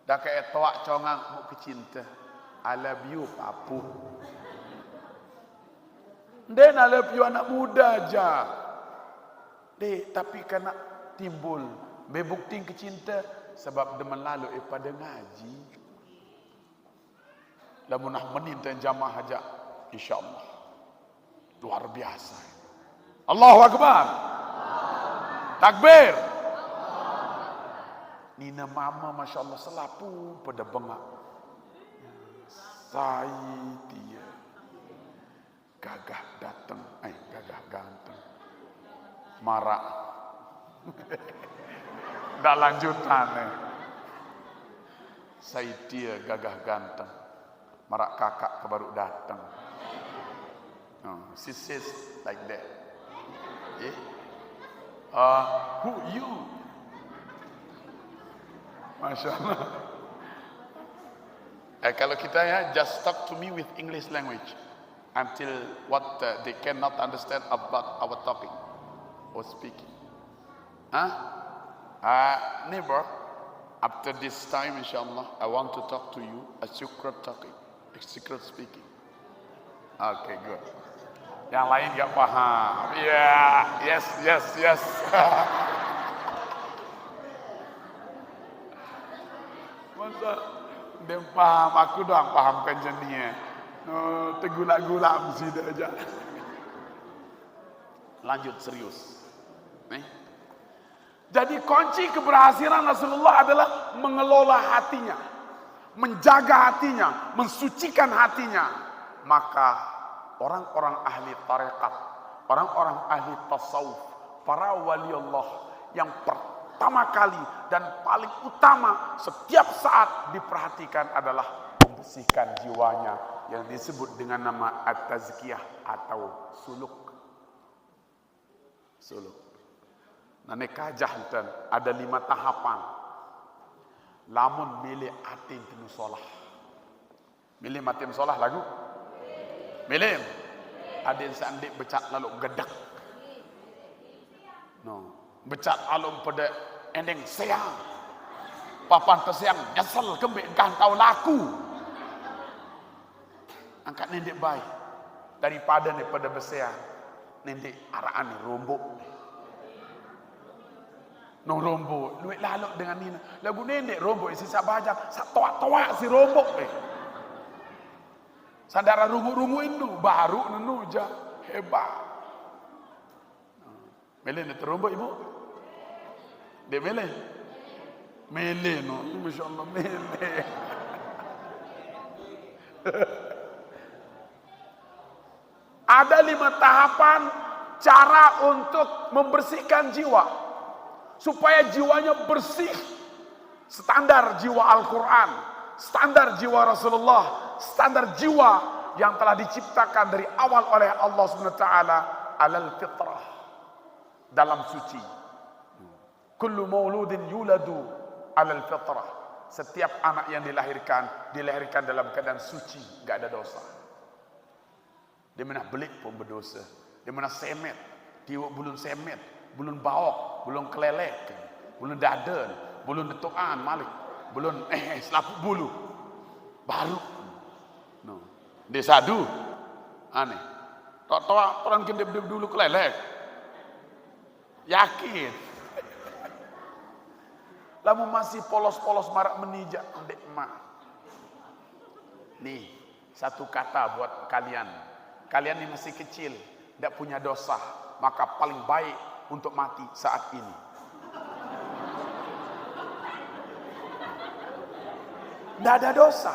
Dah kayak toak congang mu kecinta I love you papu. Dan I love you anak muda aja. Dek, tapi kena timbul bebukti kecinta sebab demen lalu pada ngaji. Lamun nak meninta jamaah aja, insyaallah luar biasa. Allahu Akbar. Takbir. Nina mama Masya Allah selapu pada bengak. Saya dia gagah datang, gagah ganteng, marak. Dah lanjutan Saya dia gagah ganteng, marak kakak baru datang. She says like that. Who you? Masya Allah. Kalau kita just talk to me with English language until what they cannot understand about our talking or speaking. Neighbor, after this time, inshallah, I want to talk to you a secret talking, a secret speaking. Okay, good. Yang lain gak paham. Yeah, yes. Masa dia paham, aku doang pahamkan jenisnya. Tergulak-gulak mesti dah aja. Lanjut serius. Jadi kunci keberhasilan Rasulullah adalah mengelola hatinya, menjaga hatinya, mensucikan hatinya. Maka orang-orang ahli tarekat, orang-orang ahli tasawuf, para wali Allah yang pertama kali dan paling utama setiap saat diperhatikan adalah membersihkan jiwanya yang disebut dengan nama at-tazkiyah atau suluk. Nane kajah dan ada 5 tahapan. Lamun milih atin tinu solah. Milih matin solah lagu. Milih. Adin sandik becat lalu gedak. Becat alum pada ending siang. Papan tersiang nyesel kembik kantau laku. Angkat nendek baik. Daripada besean. Nendek araan ni rombok. No rombok. Luit lalok dengan ni. Lagu nendek rombok. Isi sak bajak. Sak toak-toak si rombok. Sandara rungu-rungu itu. Baru nenu je. Hebat. Mele ni terombok ibu? Dia mele? Mele no. Masya Allah mele. Ada 5 tahapan cara untuk membersihkan jiwa supaya jiwanya bersih. Standar jiwa Al-Quran, standar jiwa Rasulullah, standar jiwa yang telah diciptakan dari awal oleh Allah SWT alal fitrah, dalam suci. Kullu mauludin yuladu alal fitrah. Setiap anak yang dilahirkan dalam keadaan suci, enggak ada dosa. Dia mana belik pun berdosa. Dia mana semet, tiwuk bulun semet, bulun baok, bulun kelelek, bulun dadan, bulun detuan malik, bulun selaput bulu. Baru. No. Dia sadu. Aneh. Tak tahu orang kena dulu kelelek. Yakin. Lalu masih polos-polos marak menijak ndek mak. Nih, satu kata buat kalian. Kalian ini masih kecil, tidak punya dosa, maka paling baik untuk mati saat ini. Tidak ada dosa.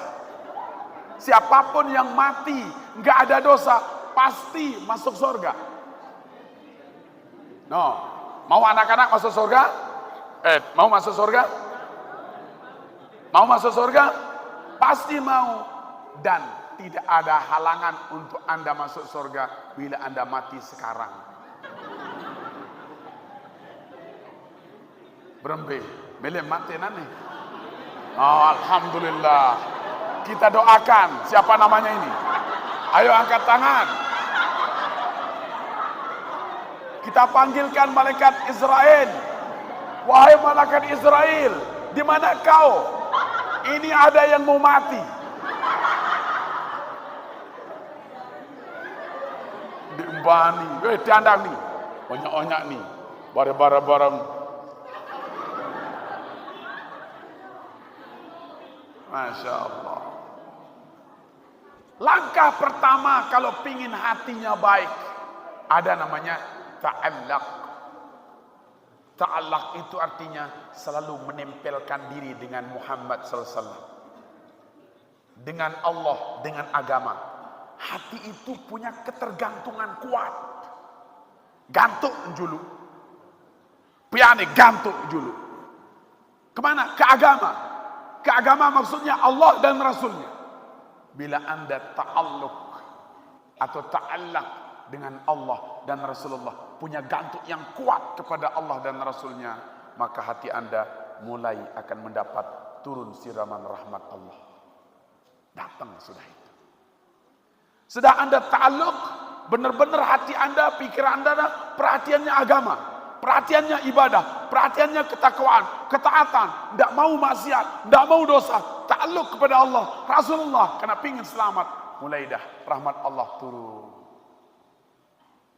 Siapapun yang mati, nggak ada dosa, pasti masuk surga. No, mau anak-anak masuk surga? Mau masuk surga? Mau masuk surga? Pasti mau. Dan tidak ada halangan untuk Anda masuk surga bila Anda mati sekarang. Berembe, boleh mati nanti. Oh, alhamdulillah. Kita doakan. Siapa namanya ini? Ayo angkat tangan. Kita panggilkan malaikat Israel. Wahai malaikat Israel, di mana kau? Ini ada yang mau mati. Diembani, tiandang nih, onyak-onyak nih, barang-barang. Masya Allah. Langkah pertama kalau pingin hatinya baik, ada namanya ta'allaq. Ta'allaq itu artinya selalu menempelkan diri dengan Muhammad SAW, dengan Allah, dengan agama. Hati itu punya ketergantungan kuat. Gantung julu. Piane gantung julu. Kemana? Ke agama. Ke agama maksudnya Allah dan Rasulnya. Bila Anda ta'alluq atau ta'allaq dengan Allah dan Rasulullah, punya gantung yang kuat kepada Allah dan Rasulnya, maka hati Anda mulai akan mendapat turun siraman rahmat Allah. Datang sudah itu. Sudah Anda ta'alluq, benar-benar hati Anda, pikiran Anda, perhatiannya agama, perhatiannya ibadah, perhatiannya ketakwaan, ketaatan, tidak mau maksiat, tidak mau dosa, ta'alluq kepada Allah, Rasulullah, karena pingin selamat, mulai dah rahmat Allah turun.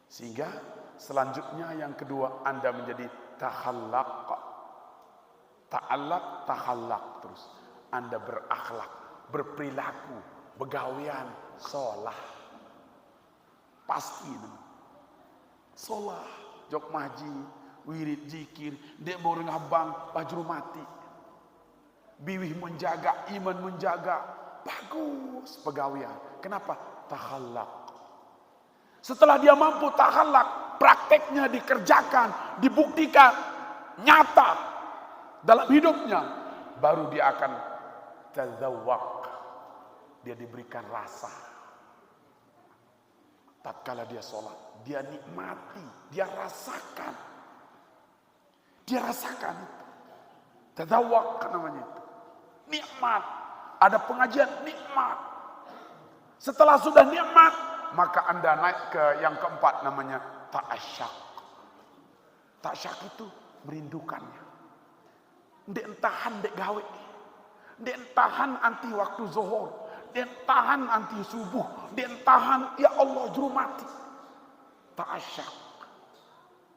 Sehingga selanjutnya yang kedua, Anda menjadi takhallaq. Ta'allaq, takhallaq terus. Anda berakhlak, berperilaku, begawian, solah. Pasti solah, jok maji, wirid, zikir, dek boreng abang, bajru mati. Biwih menjaga, iman menjaga, bagus pegawian. Kenapa? Takhallaq. Setelah dia mampu takhallaq, prakteknya dikerjakan, dibuktikan, nyata dalam hidupnya, baru dia akan tazawwaq. Dia diberikan rasa. Tatkala dia sholat, dia nikmati, dia rasakan. Dia rasakan itu. Tazawwaq namanya itu. Nikmat. Ada pengajian nikmat. Setelah sudah nikmat, maka Anda naik ke yang keempat namanya ta'asyaq. Ta'asyaq itu merindukannya. Ndek entahan, ndek gawe. Ndek entahan anti waktu zuhur. Den tahan anti subuh, den tahan ya Allah juru mati. Ta'asyak.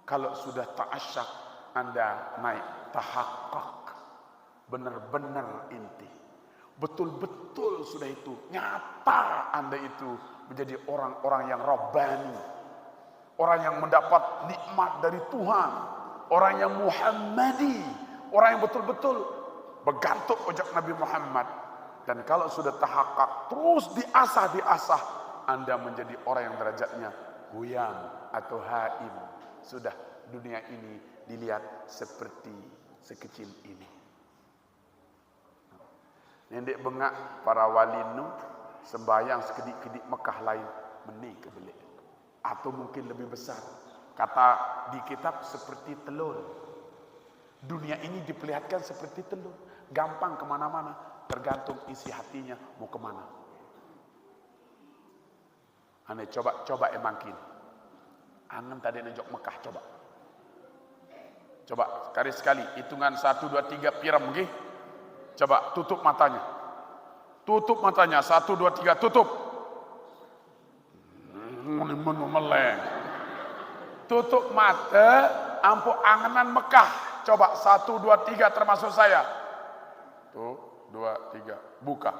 Kalau sudah ta'asyak, Anda naik tahakkak. Benar-benar inti. Betul-betul sudah itu. Nyata Anda itu menjadi orang-orang yang rabbani. Orang yang mendapat nikmat dari Tuhan. Orang yang Muhammadi. Orang yang betul-betul bergantung ojek Nabi Muhammad. Dan kalau sudah tahakkak, terus diasah, Anda menjadi orang yang derajatnya huyam atau haim. Sudah dunia ini dilihat seperti sekecil ini. Nendek bengak para wali nu sembahyang sekedik-kedik Mekah lain meni kebelik. Atau mungkin lebih besar. Kata di kitab seperti telur. Dunia ini diperlihatkan seperti telur. Gampang kemana-mana. Tergantung isi hatinya mau kemana. Ane coba emangkin. Angan tadi nejok Mekah coba. Coba sekali hitungan 1 2 3 piram nggih. Coba tutup matanya. Tutup matanya 1 2 3 tutup. Meleng. Tutup mata ampu anganan Mekah. Coba 1 2 3 termasuk saya. Tuh 2 3 buka.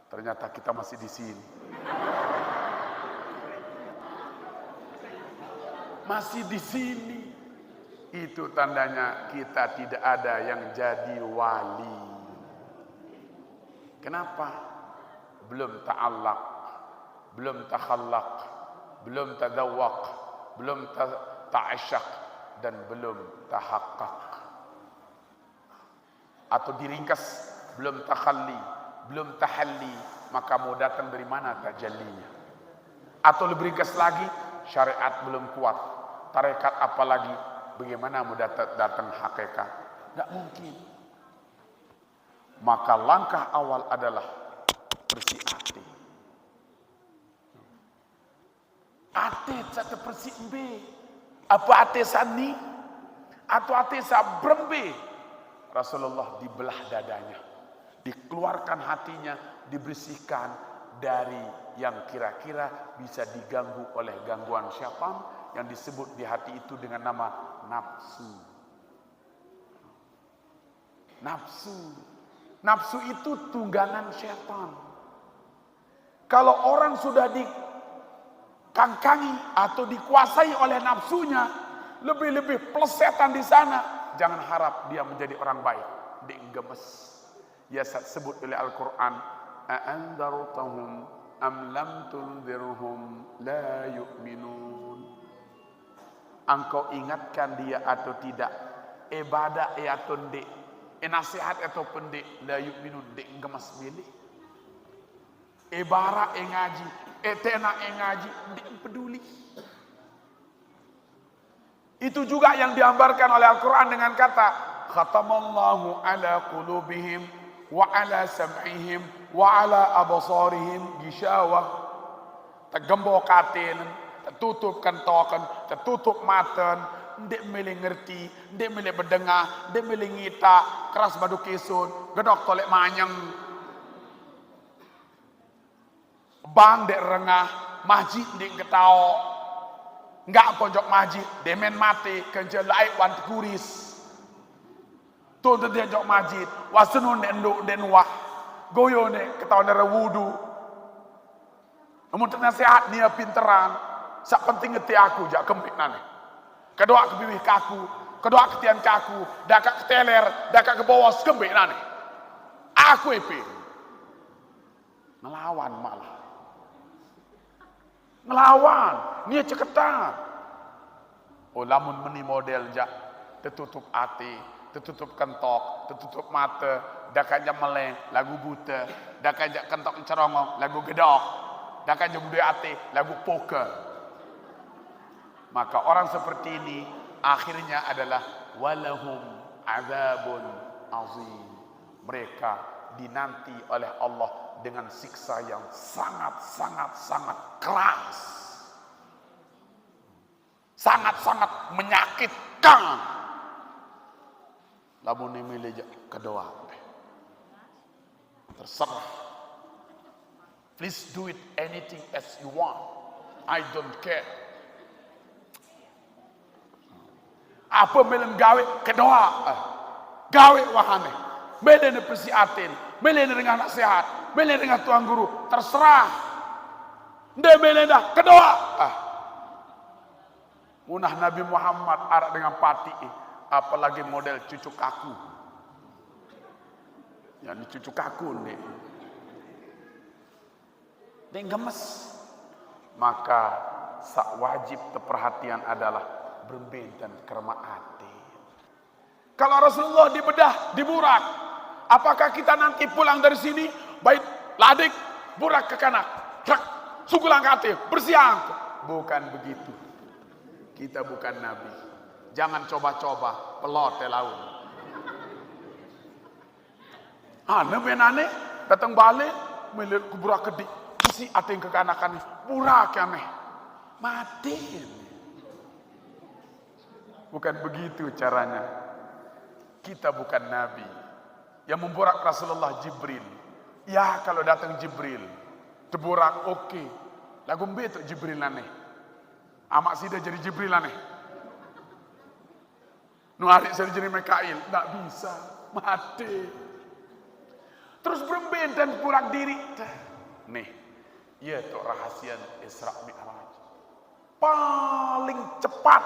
Ternyata kita masih di sini. Masih di sini. Itu tandanya kita tidak ada yang jadi wali. Kenapa? Belum ta'allaq, belum takhallaq, belum tadawwaq, belum ta'asyaq, dan belum tahaqqaq. Atau diringkas, belum takhalli, belum tahalli, maka mau datang dari mana tajallinya? Atau lebih ringkas lagi, syariat belum kuat, tarekat apalagi, bagaimana mau datang hakikat? Tidak mungkin. Maka langkah awal adalah bersih hati. Hati satu bersih mbe. Apa hati sani? Atau hati sa brembe? Rasulullah dibelah dadanya. Dikeluarkan hatinya, dibersihkan dari yang kira-kira bisa diganggu oleh gangguan syaitan yang disebut di hati itu dengan nama nafsu. Nafsu. Nafsu itu tunggangan syaitan. Kalau orang sudah dikangkangi atau dikuasai oleh nafsunya, lebih-lebih plesetan di sana, jangan harap dia menjadi orang baik. Dia gemes. Ya sebut oleh Al-Quran, "A'andartahum am lam tunzirhum la yu'minun." Engkau ingatkan dia atau tidak, ibadah atau tidak, nasihat atau pendek, la yu'minun, dek gemas milih. Ibarat ngaji, tena ngaji, dek peduli. Itu juga yang digambarkan oleh Al-Quran dengan kata, khatamallahu ala qulubihim wa ala sam'ihim wa ala abasarihim gishawah. Tegembok katen, tertutup kentokan, tertutup mata, ndek milih ngerti, ndek milih berdengar, ndek milih ngita, keras badu kisun, gedok tolek manyang. Bang dek rengah, masjid ndek ketao. Enggak pojok masjid, demen mati, kenjel laik wan kuris. Tuh dia jok masjid, wasenun ndek nduk ndek nuah. Goyo ndek ketao nera wudu. Namun nasihat nia pinteran, sak penting ngerti aku jak kempik nane. Kedua ke bibih kaku, kedua ke tian kaku, dakak ke teler, dakak ke bawah sekembik nane. Aku epe. Ngelawan malah. Ngelawan, dia ceketan. Oh lamun meni model jak, tertutup hati, tertutup kentok, tertutup mata, dakak jam meleng, lagu buta, dakak jak kentok cerongong, lagu gedok, dakak jam budaya hati, lagu poker. Maka orang seperti ini akhirnya adalah walahum azabun azim. Mereka dinanti oleh Allah dengan siksa yang sangat keras. Sangat menyakitkan. Lamun milih kedua. Terserah. Please do it anything as you want. I don't care. Apa melen gawe kedoa. Gawe wahane. Melen persiatin. Melen dengan nasihat. Melen dengan tuan guru. Terserah. Nde melen dah kedoa. Munah Nabi Muhammad arak dengan pati. Apalagi model cucu kaku. Ya, ini cucu kaku nih. Dia gemes. Maka sak wajib perhatian adalah berben dan kerma hati. Kalau Rasulullah dibedah, diburak, apakah kita nanti pulang dari sini baik ladik burak ke kanan, trak, sugulang kate, bersiang? Bukan begitu. Kita bukan nabi. Jangan coba-coba pelot laun. Nabi aneh datang balik melihat kuburak kedik, si ating ke kanan burak aneh, mati. Bukan begitu caranya. Kita bukan nabi. Yang memburak Rasulullah Jibril. Ya kalau datang Jibril, teburak oke. Lagu betul Jibril aneh. Amak sida jadi Jibril aneh. Nuarik saya jadi Mikail, tak bisa, mati. Terus berben dan burak diri. Nih, ya itu rahasia Isra Mi'raj. Paling cepat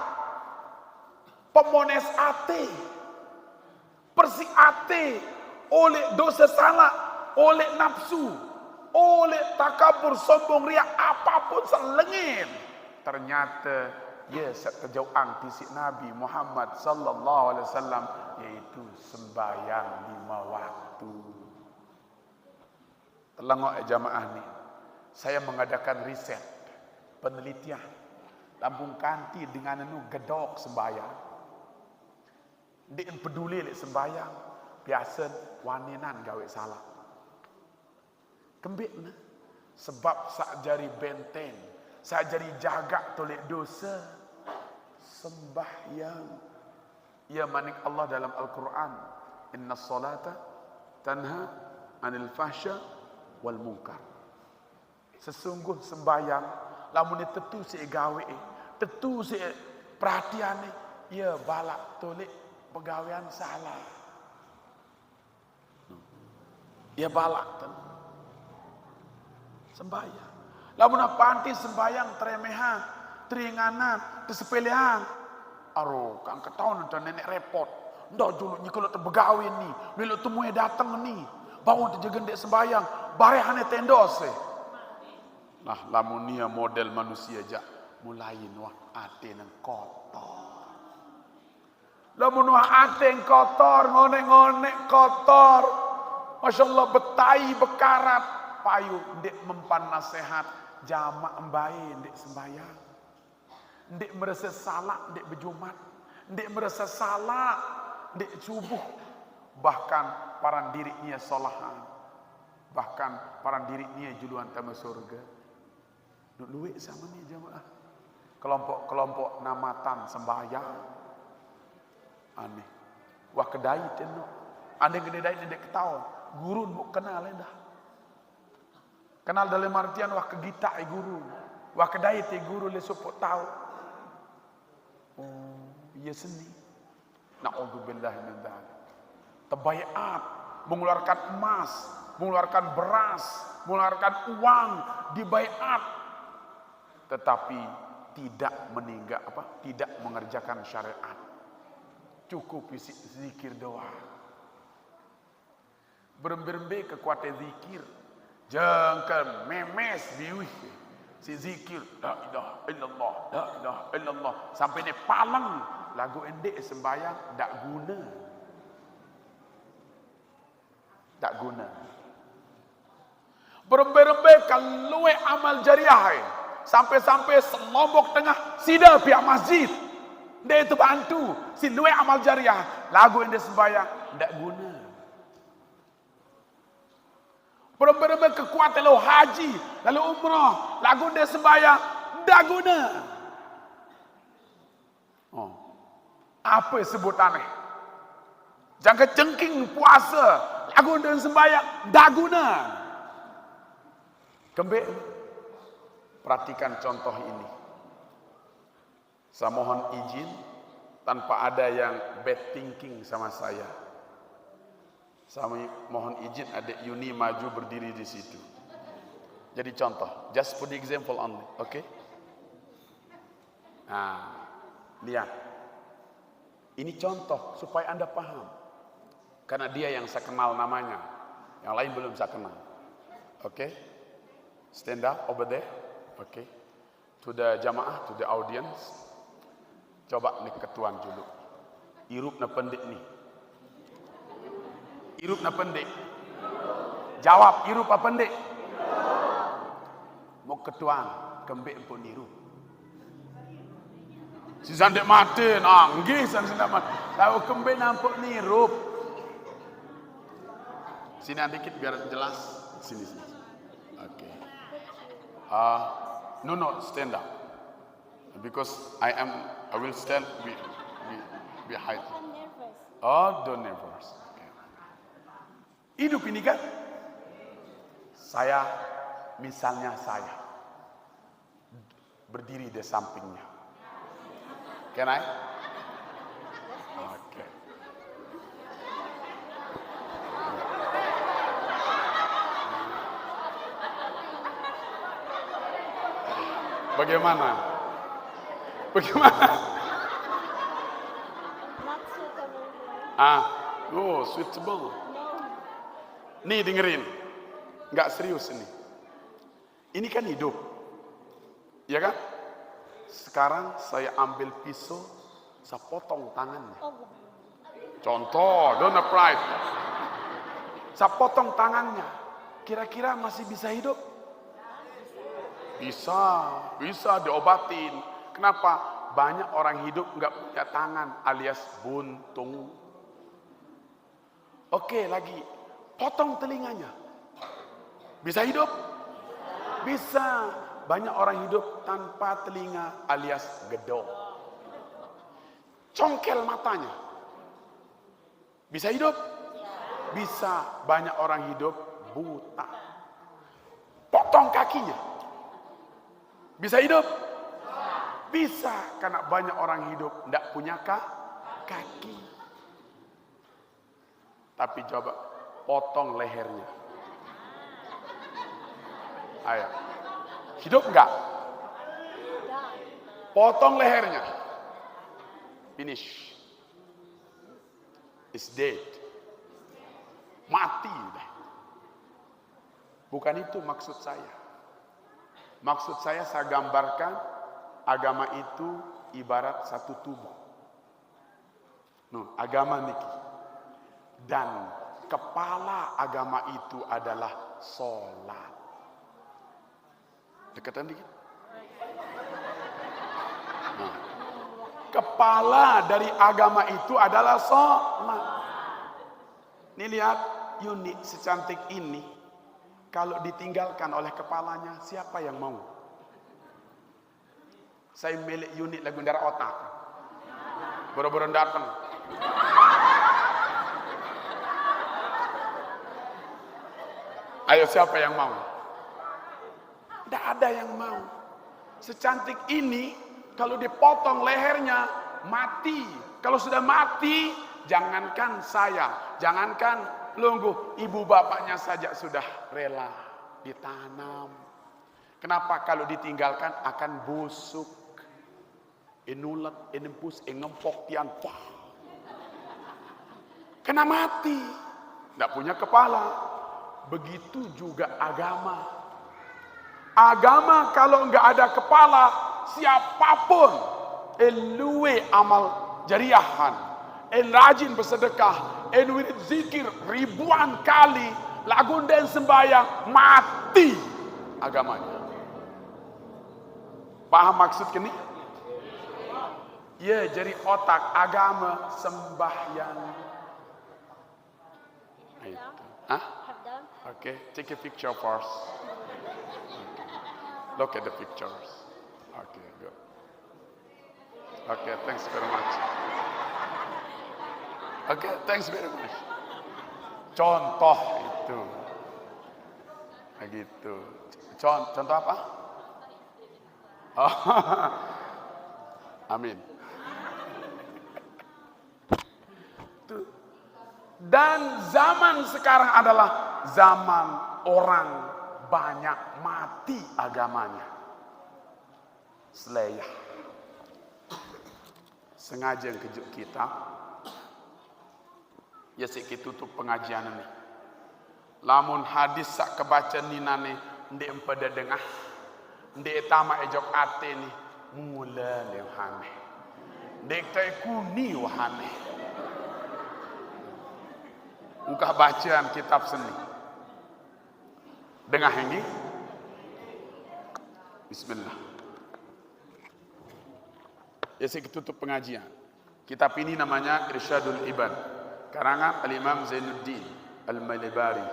pemones ate, persi ate oleh dosa salah, oleh nafsu, oleh takabur, sombong, riak, apapun selengin. Ternyata ya sekejauhan fisik Nabi Muhammad sallallahu alaihi wasallam, yaitu sembahyang 5 waktu. Telengok jamaah ni, saya mengadakan riset, penelitian. Lampung kanti dengan anu gedok sembahyang. Dia peduli lek sembahyang, biasa waninan gawe salah. Kembik na, sebab sak jari benteng, sak jari jaga tolek dosa, sembahyang. Ya manik Allah dalam Al-Quran, inna salata tanha anil fahsya wal munkar. Sesungguh sembahyang, lamun tetu si gawe, tetu si perhatian, ya balak tolek pegawaian salah. Ya balak tu. Sembahyang. Lamun apa anti sembahyang tremehan, teringanan, tersepelehan. Aro, kang ketahuan dan nenek repot. Ndak dulu ni kalau terbegawi ni, bila temu datang ni, bangun terjaga dek sembahyang, barehane tendos. Nah, lamun ni model manusia jak mulai nuah ate nang kotor. Lamun nuah ate kotor, ngonek-ngonek kotor. Masya Allah betai bekarat, payu dek mempan nasihat, jamak embai dek sembahyang. Dek merasa salah dek berjumat, dek merasa salah dek subuh. Bahkan para dirinya solahan, bahkan para dirinya juluan tamu surga. Luwek sama ni jamaah. Kelompok-kelompok namatan sembahyang. Aneh. Wah kedai teno. Ande kedai dek ketahuan. Guru buk kenal dah. Kenal dalam artian wah kegita guru. Wah kedai te guru le supok tahu. Oh, iya seni. Na'udzubillah min dzalik. Tebayat, mengeluarkan emas, mengeluarkan beras, mengeluarkan uang, dibayat, tetapi tidak meninggal tidak mengerjakan syariat. Cukup isi zikir doa. Berembe kekuatan zikir. Jangan memes biwih. Si zikir la ilaha illallah, la ilaha illallah sampai ni palang lagu endek sembahyang tak guna. Tak guna. Berembe kalau amal jariah sampai-sampai selombok tengah sida pihak masjid. Dia itu bantu si luwe amal jariah lagu endek sembahyang tak guna. Berembe kekuatan lalu haji, lalu umrah, lagu dia sembahyang, tak guna. Oh, apa sebutannya? Jangan cengking puasa, lagu dia sembahyang, tak guna. Kembali, perhatikan contoh ini. Saya mohon izin tanpa ada yang bad thinking sama saya. Saya mohon izin adik Yuni maju berdiri di situ. Jadi contoh, just for the example only, okay? Nah, lihat. Ini contoh supaya Anda paham. Karena dia yang saya kenal namanya. Yang lain belum saya kenal. Okay? Stand up over there. Okay. To the jamaah, to the audience. Coba nih ketuan dulu. Irup na pendek nih. Irup na pendek. Jawab, irup apa pendek? Mau ketuan, kembek pun irup. Si sandek mati, nggih sandek mati. Tahu kembek nampak nirup. Sini dikit biar jelas. Sini. Okay. No, stand up. Because I will stand behind. Oh, don't nervous. Okay. Hidup ini kan, misalnya saya berdiri di sampingnya. Can I? Okay. Bagaimana? Not suitable. Suitable. Nih dengerin, nggak serius ini. Ini kan hidup, ya kan? Sekarang saya ambil pisau, saya potong tangannya. Contoh, don't apply. Saya potong tangannya, kira-kira masih bisa hidup? Bisa diobatin. Kenapa? Banyak orang hidup nggak punya tangan alias buntung. Oke, lagi potong telinganya. Bisa hidup? Bisa. Banyak orang hidup tanpa telinga alias gedok. Congkel matanya. Bisa hidup? Bisa. Banyak orang hidup buta. Potong kakinya. Bisa hidup? Bisa. Karena banyak orang hidup tidak punya kaki. Tapi coba potong lehernya. Ayo. Hidup enggak? Potong lehernya. Finish. Is dead. Mati. Bukan itu maksud saya. Maksud saya gambarkan agama itu ibarat satu tubuh. Agama niki. Dan kepala agama itu adalah sholat. Dekatan dikit. Kepala dari agama itu adalah sholat. Ini lihat, Yuni secantik ini, kalau ditinggalkan oleh kepalanya, siapa yang mau? Saya milik Yuni lagu darah otak. Boro-boro datang. Ayo siapa yang mau? Tidak ada yang mau. Secantik ini, kalau dipotong lehernya, mati. Kalau sudah mati, jangankan saya, jangankan lungguh, ibu bapaknya saja sudah rela ditanam. Kenapa? Kalau ditinggalkan akan busuk. Inulet, inempus, ngempok, tian, kena mati. Tidak punya kepala. Begitu juga agama. Agama kalau nggak ada kepala, siapapun elue amal jariahan, rajin bersedekah, wirid zikir ribuan kali, lagun dan sembahyang, mati agamanya. Paham maksud ini? Ya, jadi otak agama sembahyang. Okay, take a picture first. Look at the pictures. Okay, good. Okay, thanks very much. Okay, thanks very much. Contoh itu. Begitu. Contoh apa? Oh. Amin. Dan zaman sekarang adalah zaman orang banyak mati agamanya. Seleyah. Sengaja kejut kita. Ya sikit tutup pengajian ini. Lamun hadis sak kebaca ninane ndek empada dengah. Ndek tama ejok ate ni mula lehane. Ndek tai kuni wahane. Ungkah bacaan kitab seni. Dengah ini. Bismillah. Ya sikit tutup pengajian. Kitab ini namanya Irsyadul Ibad. Karangan Al-Imam Zainuddin Al-Malibari.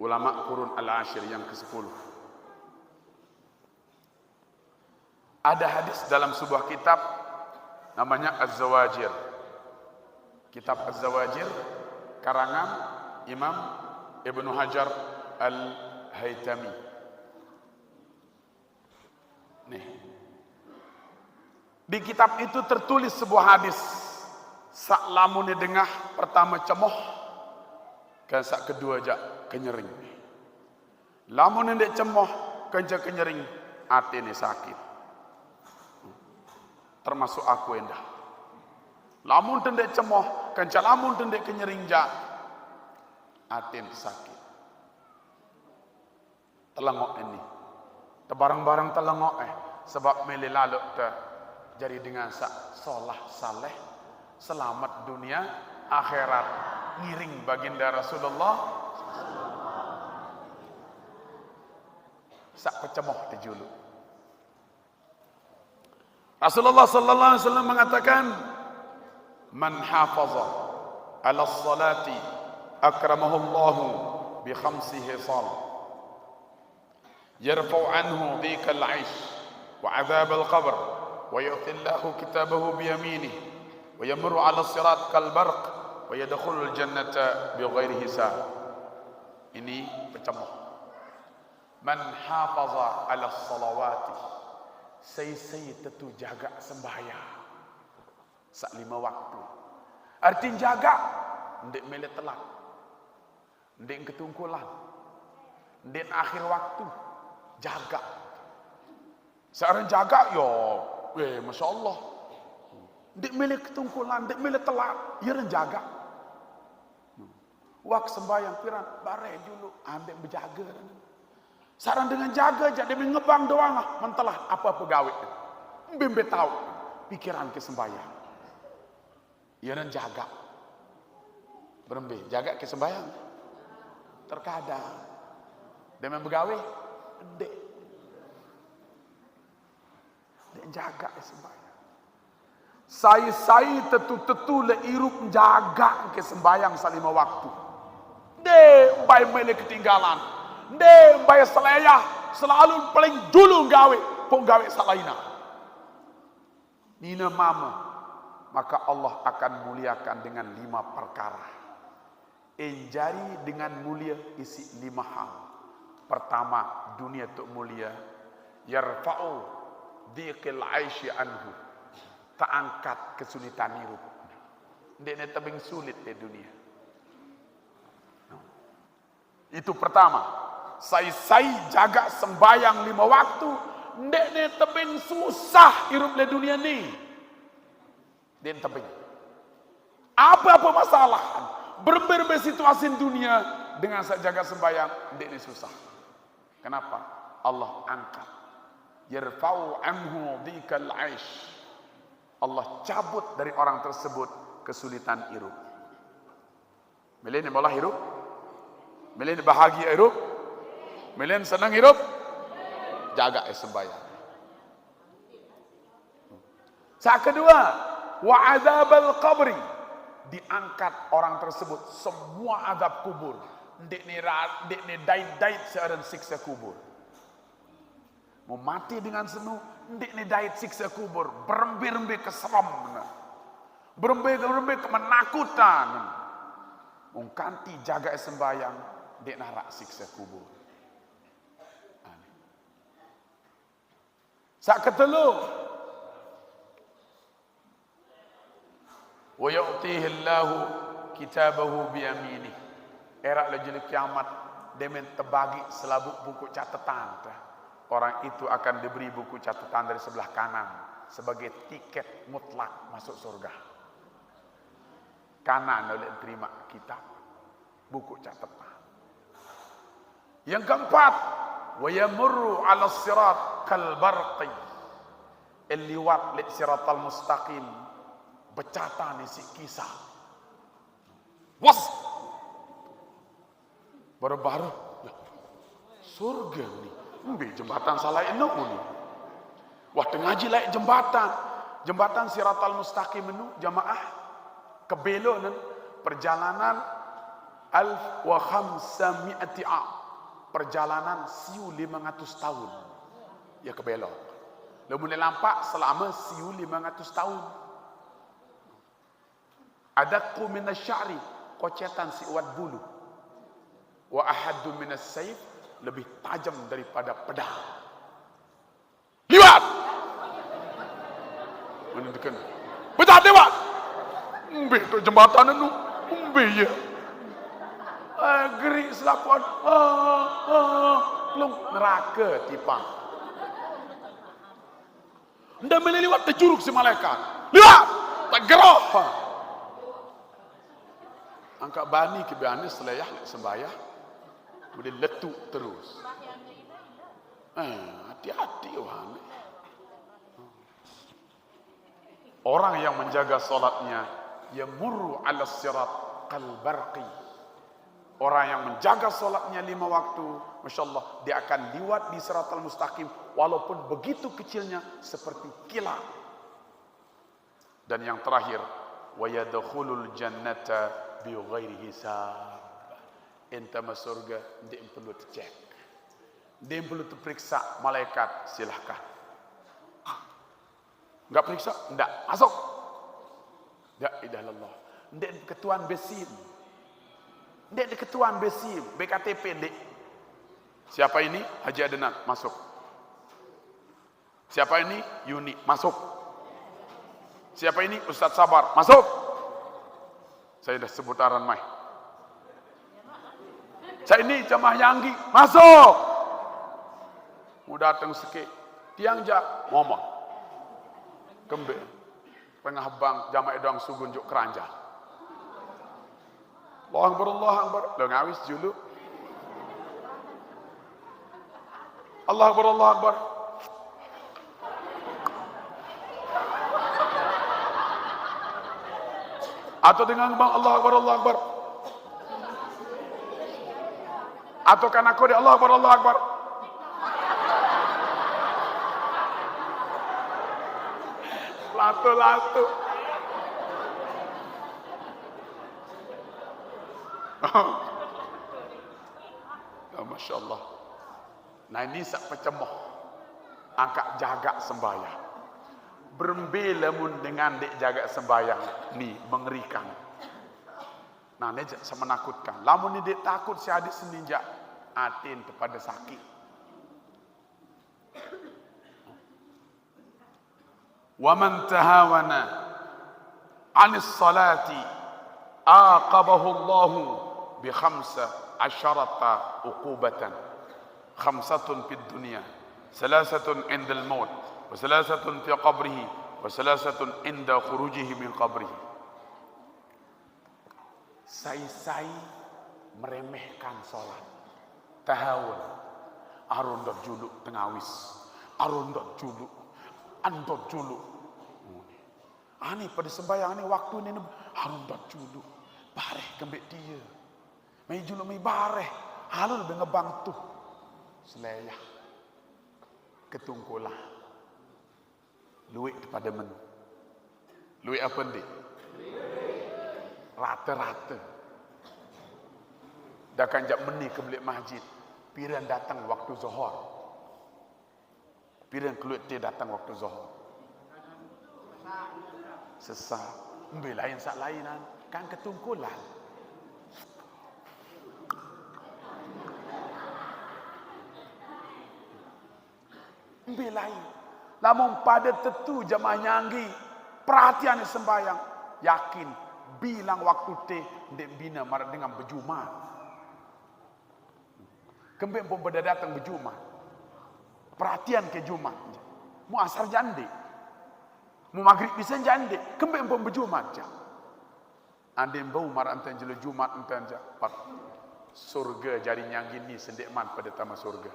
Ulama Qurun Al-Ashir yang ke-10. Ada hadis dalam sebuah kitab namanya Az-Zawajir. Kitab Az-Zawajir karangan Imam Ibnu Hajar Al-Haytami. Nih. Di kitab itu tertulis sebuah hadis. Sak lamune dengah pertama cemoh, kan sak kedua jak kenyering. Lamun ndek cemoh, kenca kenyering, atine sakit. Termasuk aku endah. Lamun ndek cemoh, kenca lamun ndek kenyering jak, atin sakit. Telengok ini. Tebarang-barang telengok sebab mele lalu jadi dengan sak solah saleh, selamat dunia akhirat, ngiring baginda Rasulullah sak pecemoh dijulu. Rasulullah sallallahu alaihi wasallam mengatakan, man hafaza ala salati akramahullahu bi khamsi hisal yarfa'u anhu dhikal 'aish wa 'adzab al-qabr wa yu'ti Allahu kitabahu bi yaminihi wa yamurru 'ala as-sirat kal barq wa yadkhulul jannata bighairi hisab. Ini pecemoh. Man hafaza 'ala as-salawati, say tentu jaga sembahyang sak 5 waktu. Artinya jaga ndek mele telat, ndek ketungkulan, ndek akhir waktu, jaga. Seorang jaga yo, masya Allah. Ndek mele ketungkulan, ndek mele telat, ya jaga. Wak sembahyang piran bare dulu, andek berjaga. Saran dengan jaga jadi mengebang doang lah, mentelah apa pegawai. Mbembe tahu pikiran ke sembahyang. Ya dan jaga. Berembe jaga ke sembahyang. Terkadang dengan pegawai ndek. Ndek jaga ke sembahyang. Saya tetu le irup jaga ke sembahyang salima waktu. Ndek bay mele ketinggalan. Ndek bay seleyah selalu paling dulu gawe pun gawe salaina. Nina mama, maka Allah akan muliakan dengan 5 perkara. Enjari dengan mulia isi 5 hal. Pertama, dunia tu mulia. Yarfa'u dhiqil aishi anhu. Tak angkat kesulitan hidup. Ndek tebing sulit di dunia. Itu pertama. Saya jaga sembayang 5 waktu. Ndek tebing susah hidup di dunia ni. Den tebing. Apa-apa masalah, berbagai situasi dunia dengan saya jaga sembayang, ndek ni susah. Kenapa? Allah angkat. Yarfa'u anhu dhikal aish. Allah cabut dari orang tersebut kesulitan hidup. Milih bola hidup? Milih bahagia hidup? Milih senang hidup? Jaga sembahyang. Yang kedua, wa adzabal qabri. Diangkat orang tersebut semua azab kubur. Ndek ni dait seorang siksa kubur. Mau mati dengan senu, ndek ni dait siksa kubur, berembe-rembe keseram, berembe-rembe kemenakutan. Mungkanti jaga sembahyang, dek narak siksa kubur. Sak ketelu, wa yu'tihi Allahu kitabahu bi yaminih. Era lajul kiamat demen terbagi selabuk buku catatan. Orang itu akan diberi buku catatan dari sebelah kanan sebagai tiket mutlak masuk surga. Kanan oleh terima kitab, buku catatan. Yang keempat, wa yamurru 'ala sirat kal barqi. Liwat li siratal mustaqim, becatan isi kisah. Was. Baru-baru surga ni. Jembatan salah eno ni. Wah ngaji laik jembatan. Jembatan siratal mustaqim enu jamaah kebelo nan perjalanan 1500 perjalanan 1500 tahun. Ya kebelo. Lalu mulai lampak selama 1500 tahun. Adaqqu minas sya'ri, kocetan si uat bulu. Wa ahaddu minas saif, lebih tajam daripada pedang. Liwat. Menunjukkan. Betul lewat. Tu jembatan itu. Ya. Gerik selakuan. Belum neraka tipang. Nda melewat terjuruk si malaikat. Lihat, tak gerah. Angkat bani ke bani selayah sembayah. Boleh letup terus. Hati-hati orang. Orang yang menjaga solatnya, yamurru 'ala sirat kal barqi. Orang yang menjaga solatnya 5 waktu, Masya Allah, dia akan liwat di siratal mustaqim walaupun begitu kecilnya seperti kilat. Dan yang terakhir, wa yadkhulul jannata bi ghairi hisab. Enta masuk surga, dia perlu dicek. Dia perlu terperiksa malaikat, silahkan. Enggak periksa? Enggak, masuk. La ilaha illallah. Ndek ketuan besim. Ndek ketuan besim, BKTP ndek. Siapa ini? Haji Adnan, masuk. Siapa ini? Yuni, masuk. Siapa ini? Ustaz Sabar, masuk. Saya dah sebutaran mai. Saya ini jamaah Yanggi, masuk. Mau datang sikit, tiang jak, ngomong. Kembali. Tengah bang, jamaah edang sugun juk keranjang. Allah Akbar, Allah Akbar. Lo ngawis dulu. Allah Akbar, Allah Akbar. Atau dengan bang Allah Akbar, Allah Akbar. Atau kan aku di Allah Akbar, Allah Akbar. Latu-latu. Oh, Masya Allah. Nah ini sak pecemoh. Angkat jaga sembahyang. Berembela mun dengan dek jaga sembahyang. Ni mengerikan. Nah ini sama menakutkan. Lamun ni dek takut si adik seninjak. Atin kepada sakit. Wa man tahawana 'anis salati aqabahu Allahu bi 15 uqubatan. 5 fid dunya, 3 'inda al-maut, wa 3 fi qabrihi, wa 3 'inda khurujihi min qabrihi. Sai-sai meremehkan salat. Tahawun. Arun dok juluk tengawis. Arun dok juluk. Andot juluk. Ani pada sembahyang ni waktu ni harun dok juluk. Bareh kembek dia. Mai juluk mai bareh. Halal be ngebang tu. Selayah. Ketungkulah. Luik kepada men. Luik apa ni? Rata-rata. Dah kan jak meni ke belik masjid. Piran datang waktu zuhur. Piran keluar dia datang waktu zuhur. Sesak. Ambil lain sak lainan. Kan ketungkulan. Belai. Namun pada tentu jamaah nyanggi perhatian sembayang, yakin bilang waktu teh ndek bina marah dengan berjuma. Kembali pun pada datang berjuma. Perhatian ke Jumat. Mu asar jande. Mu maghrib bisa jande. Kembali pun berjuma aja. Ande bau marah antan jelo Jumat antan aja. Surga jadi nyanggi ni sendek man pada tamat surga.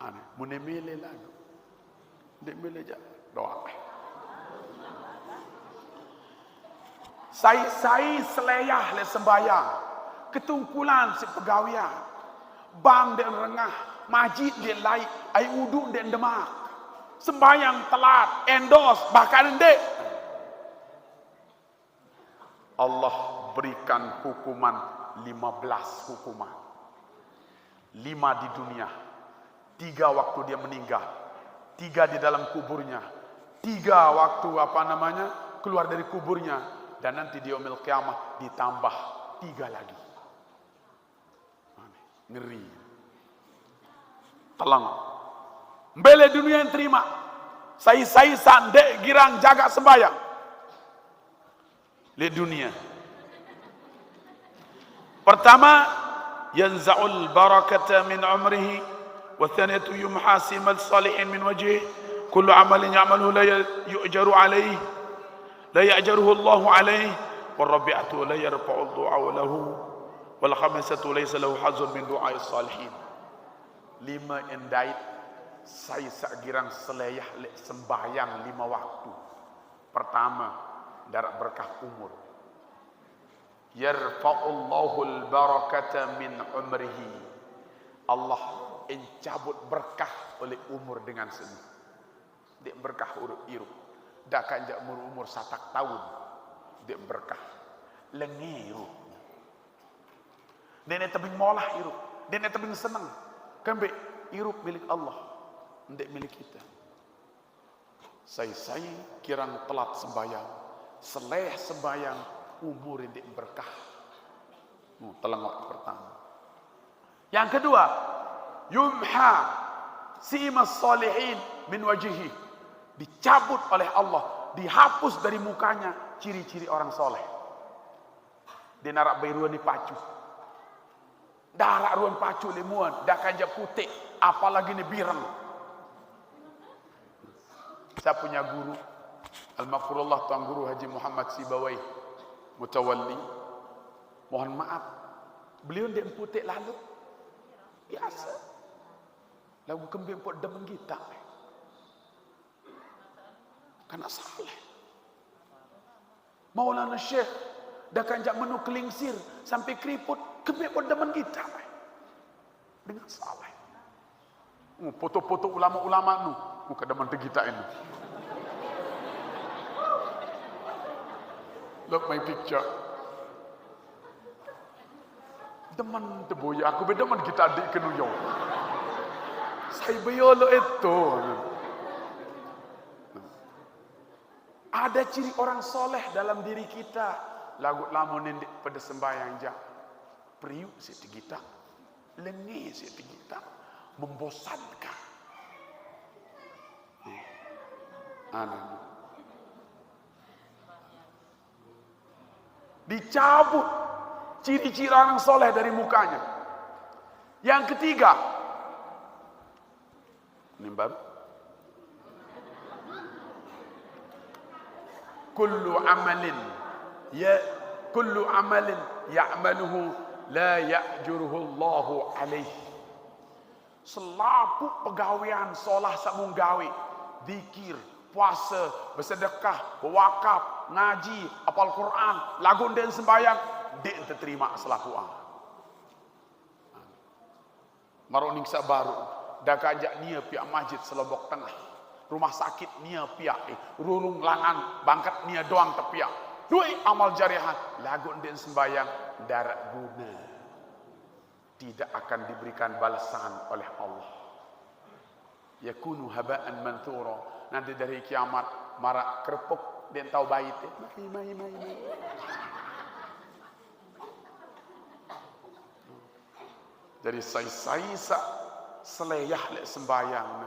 Aneh. Mu nemele lagu. Ndek mele aja. Doa. Sai seleyah le sembayang. Ketungkulan si pegawian. Bang dan rengah. Masjid dia laik. Ai uduk dan demak. Sembayang telat. Endorse. Bahkan ndek. Allah berikan hukuman 15 hukuman. 5 di dunia. 3 waktu dia meninggal. 3 di dalam kuburnya. 3 waktu keluar dari kuburnya. Dan nanti di yaumil qiyamah ditambah 3 lagi. Ngeri. Telang. Mbele dunia yang terima. Sai sandek girang jaga sembahyang. Li dunia. Pertama, yanza'ul barakata min umrihi. Wa thaniyatu yumhasimal salihin min wajhihi. Kullu amalin ya'maluhu la yu'jaru alaihi. La ya'jaruhu Allahu alaihi. Warabi'atu la yarfa'u du'a lahu. Wal khamisatu laysa lahu hazun min du'ai salihin. 5 endait saya girang seleyah sembahyang 5 waktu. Pertama, darat berkah umur. Yarfa'ullahu al-barakata min umrihi. Allah encabut berkah oleh umur dengan seni. Dek berkah urut irup. Dak kanjak umur 1 tahun. Dek berkah. Lengi irup. Nenek tebing molah irup. Nenek tebing senang. Kembe irup milik Allah. Ndek milik kita. Saya kirang telat sembayang. Seleh sembayang. Umur ndek berkah. Telang waktu pertama. Yang kedua. Yumha. Simas salihin min wajihi. Dicabut oleh Allah. Dihapus dari mukanya. Ciri-ciri orang soleh. Dia narak bayruan dipacu. Darak ruan pacu limuan, dah kanja putih, apalagi ni birang. Saya punya guru, Al-Maghfurullah Tuan Guru Haji Muhammad Sibawai Mutawalli. Mohon maaf, beliau dia putih lalu. Biasa. Lagu kembing pot demen kita. Karena saleh. Maulana Syekh, dah kanja menu kelingsir, sampai keriput, kembali pun demen kita dengan salah. Foto-foto ulama-ulama nu, muka demen kita ini. Look my picture. Demen teboya, aku bedemen kita adik kenuyong. Saya bayolo itu. Ada ciri orang soleh dalam diri kita. Lagu lamun nendik pada sembahyang jah. Priuk seti kita, lengi seti kita, membosankan. Dicabut ciri-ciri orang soleh dari mukanya. Yang ketiga, ini baru. Kullu amalin ya'maluhu la ya'juruhu Allahu alaihi. Selaput pegawean solah sabung gawe, zikir, puasa, bersedekah, berwakaf, ngaji, hafal Quran, lagu dan sembahyang, dia terima selaku Maroning sabaru, dah kajak nia pihak masjid Selobok Tengah, rumah sakit nia pihak, rurung langan, bangkat nia doang tepiak. Dua amal jariah, lagu dan sembahyang darat guna, tidak akan diberikan balasan oleh Allah. Yakunu haba'an manthura. Nanti dari kiamat marak kerepuk dan tahu bait. Mai. Jadi saya seleyah lek sembayang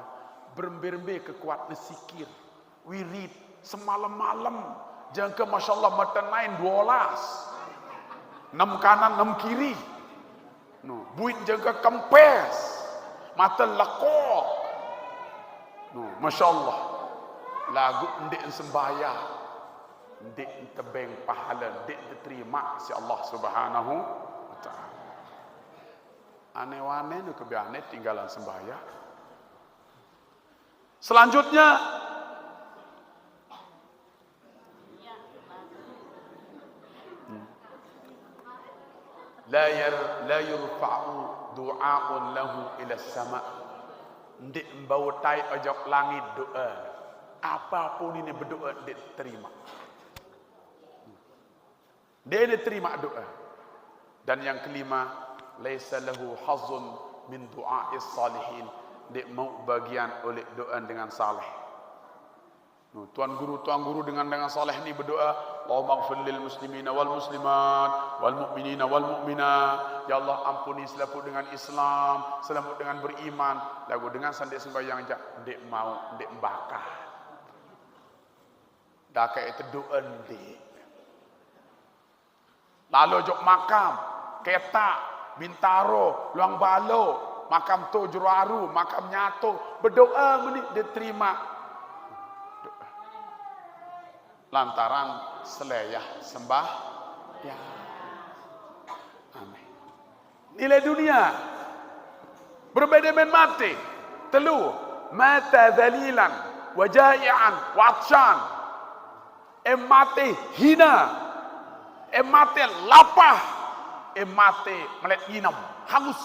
berembe-rembe kekuat sikir wirid semalam-malam jangka masyaallah metenain 12 enam kanan enam kiri no buit jangka kempes mata lekok no masyaallah lagu ndek sembayang ndek tebeng pahala ndek diterima si Allah Subhanahu wa taala. Aneh-aneh nu kebiane tinggalan sembahyang. Selanjutnya la yurfa'u du'a'un lahu ila sama. Ndik mbau tai ojok langit doa. Apapun ini berdoa ndik terima. Dia diterima doa. Dan yang kelima, laisa lahu hazzun min du'a'is salihin. Dia mau bagian oleh doa dengan saleh. Tuan guru dengan saleh ni berdoa, Allahumma ighfir lil muslimina wal muslimat wal mu'minina wal mu'minat. Ya Allah ampuni selaku dengan Islam, selamat dengan beriman. Lagu dengan sandik sembahyang jak ndik mau ndik bakar. Dah kayak itu doa ndik. Lalu jok makam, ketak, Bintaro, Luang Balo, makam tu Juruaru, makam Nyato, berdoa menit diterima. Doa. Lantaran seleyah sembah ya. Amin. Nilai dunia berbeda dengan mati. Telu, mata dhalilan, wajai'an, watshan. Mati hina. Mati lapah. Mati melet nginam, hangus.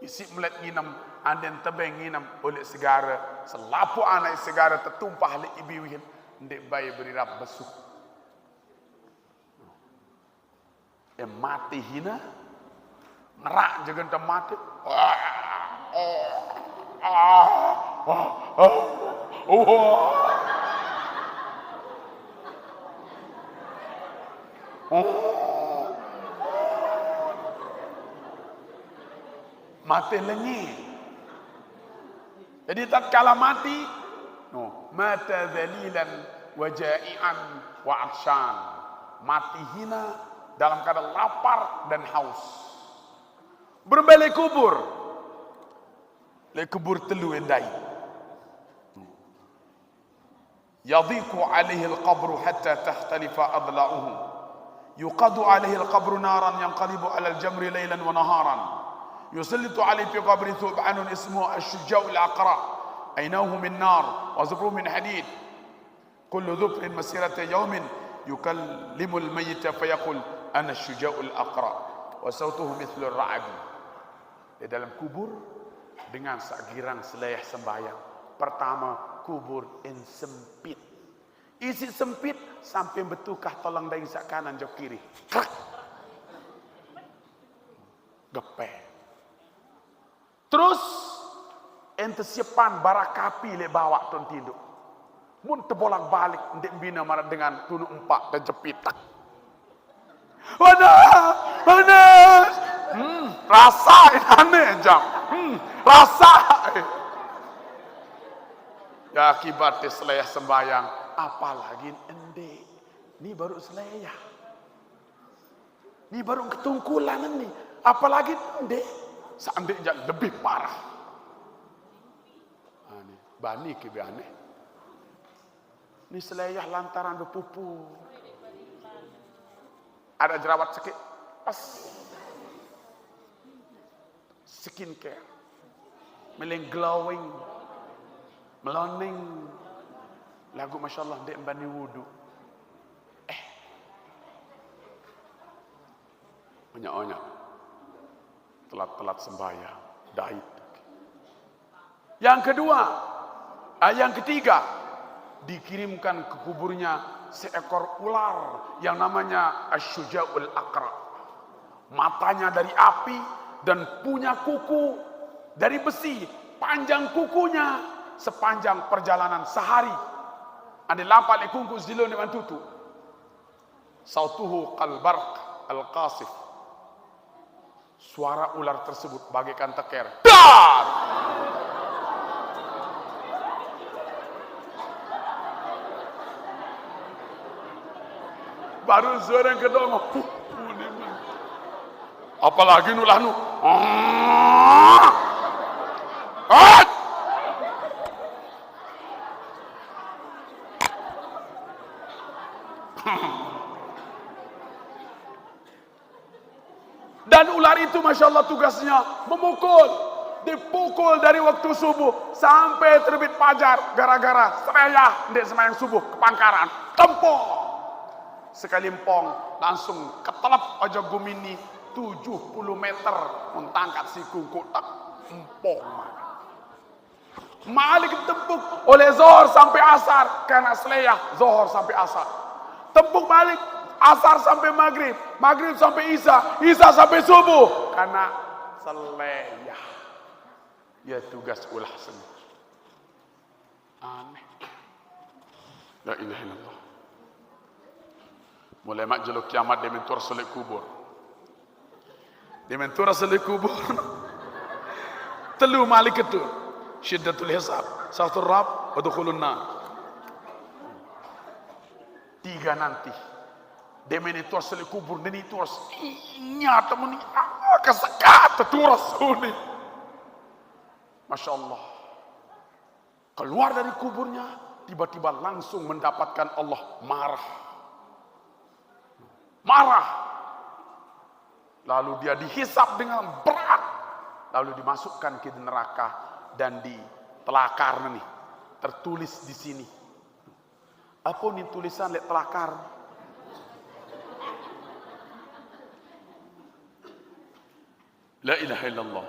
Isi melet nginam, anden tebeng nginam oleh segara. Selapu anak segara tertumpah oleh ibiwin. Ndek bayi berirap besuk. Mati hina. Ngerak jaga entah mati. Mati lengi. Jadi tatkala mati, mata dhalilan wa ja'ian wa atshan. Mati hina dalam keadaan lapar dan haus. Berbalik kubur. Le kubur telu endai. Yadhiqu alaihi al-qabru hatta takhtalifa adla'uhu. Yuqadu alaihi al-qabru naran yanqalibu ala al-jamri laylan wa naharan. يسلط عليه في قبر ثعبان اسمه الشجاع الأقرع عيناه من نار وزفره من حديد كل ظفر مسيرة يوم يكلم الميت فيقول أنا الشجاع الأقرع وصوته مثل الرعد. Di dalam kubur dengan sagirang seleyah sembahyang. Pertama, kubur yang sempit. Isi sempit sampai betukah tolong dari sak kanan jok kiri. Krak. Gepek. Terus ente siapan bara kapi le bawa ton tidur. Mun terbolak balik ndek bina marah dengan tunu empat dan jepit. Panas. Rasa aneh jam. Rasa. Ya akibat seleyah sembayang, apalagi ende. Ni baru seleyah. Ni baru ketungkulan ni. Apalagi ende. Seandainya lebih parah. Bani kebiane. Ini seleyah lantaran berpupu. Ada jerawat sikit. Pas. Skin care. Meleng glowing. Meloning. Lagu Masya Allah dek bani wudu. Banyak-banyak. Telat-telat sembahyang, daib. Yang kedua, yang ketiga, dikirimkan ke kuburnya seekor ular yang namanya Asy-Syuja'ul Aqra. Matanya dari api dan punya kuku dari besi. Panjang kukunya sepanjang perjalanan sehari. Ada lampal ikungkus dilun dengan tutu. Sautuhu qalbarq al-qasif. Suara ular tersebut bagaikan teker. Dar! Baru suara yang kedua ngomong. Apalagi nulah nu. Dan ular itu Masya Allah tugasnya memukul. Dipukul dari waktu subuh sampai terbit fajar. Gara-gara serayah di semayang subuh kepangkaran. Tempong. Sekali empong langsung ketelap aja gumini 70 meter. Mentangkat si kungkuk tak empong. Malik tepuk oleh Zohor sampai asar. Karena seleyah Zohor sampai asar. Tepuk balik asar sampai maghrib, maghrib sampai isya, isya sampai subuh. Karena seleyah. Ya tugas ulah seni. Aneh. La ilaha illallah. Mulai mak jeluk kiamat dia mentur selik kubur. Dia mentur selik kubur. Telu malik itu. Syiddatul hisab. Satu rab. Wadukhulun nar. 3 nanti. Dia menitur selik kubur. Dan itu harus. Nyata meni. Kesekat. Turas ini. Masya Allah. Keluar dari kuburnya. Tiba-tiba langsung mendapatkan Allah marah. Marah. Lalu dia dihisap dengan berat. Lalu dimasukkan ke neraka. Dan ditelakar nih. Tertulis di sini. Apa nih tulisan lihat telakar? La ilaha illallah.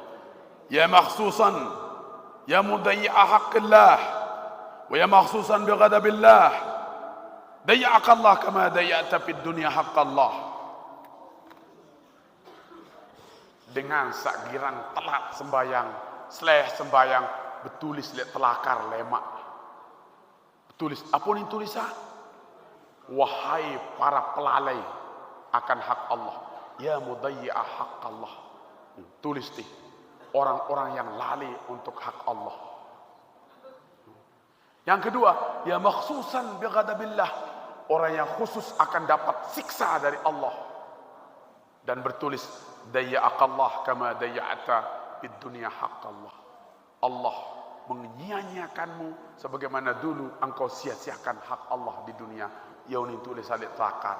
Ya makhsusan. Ya mudayyi'a haqqillah. Wa ya makhsusan bi ghadabillah. Dayya'aka Allah kama dayya'ta fid dunya haqqallah. Dengan sakgiran telat sembayang, seleh sembayang, betulis lihat telakar lemak. Tulis apa nih tulisan? Wahai para pelalai akan hak Allah, ya mudayyi'a haqqallah. Tulis nih orang-orang yang lalai untuk hak Allah. Yang kedua, ya makhsusan bi ghadabillah, orang yang khusus akan dapat siksa dari Allah. Dan bertulis dayya'akallah kama dayya'ata fid dunya haqqallah. Allah menyia-nyiakanmu sebagaimana dulu engkau sia-siakan hak Allah di dunia. Yauni tulis alik telakar.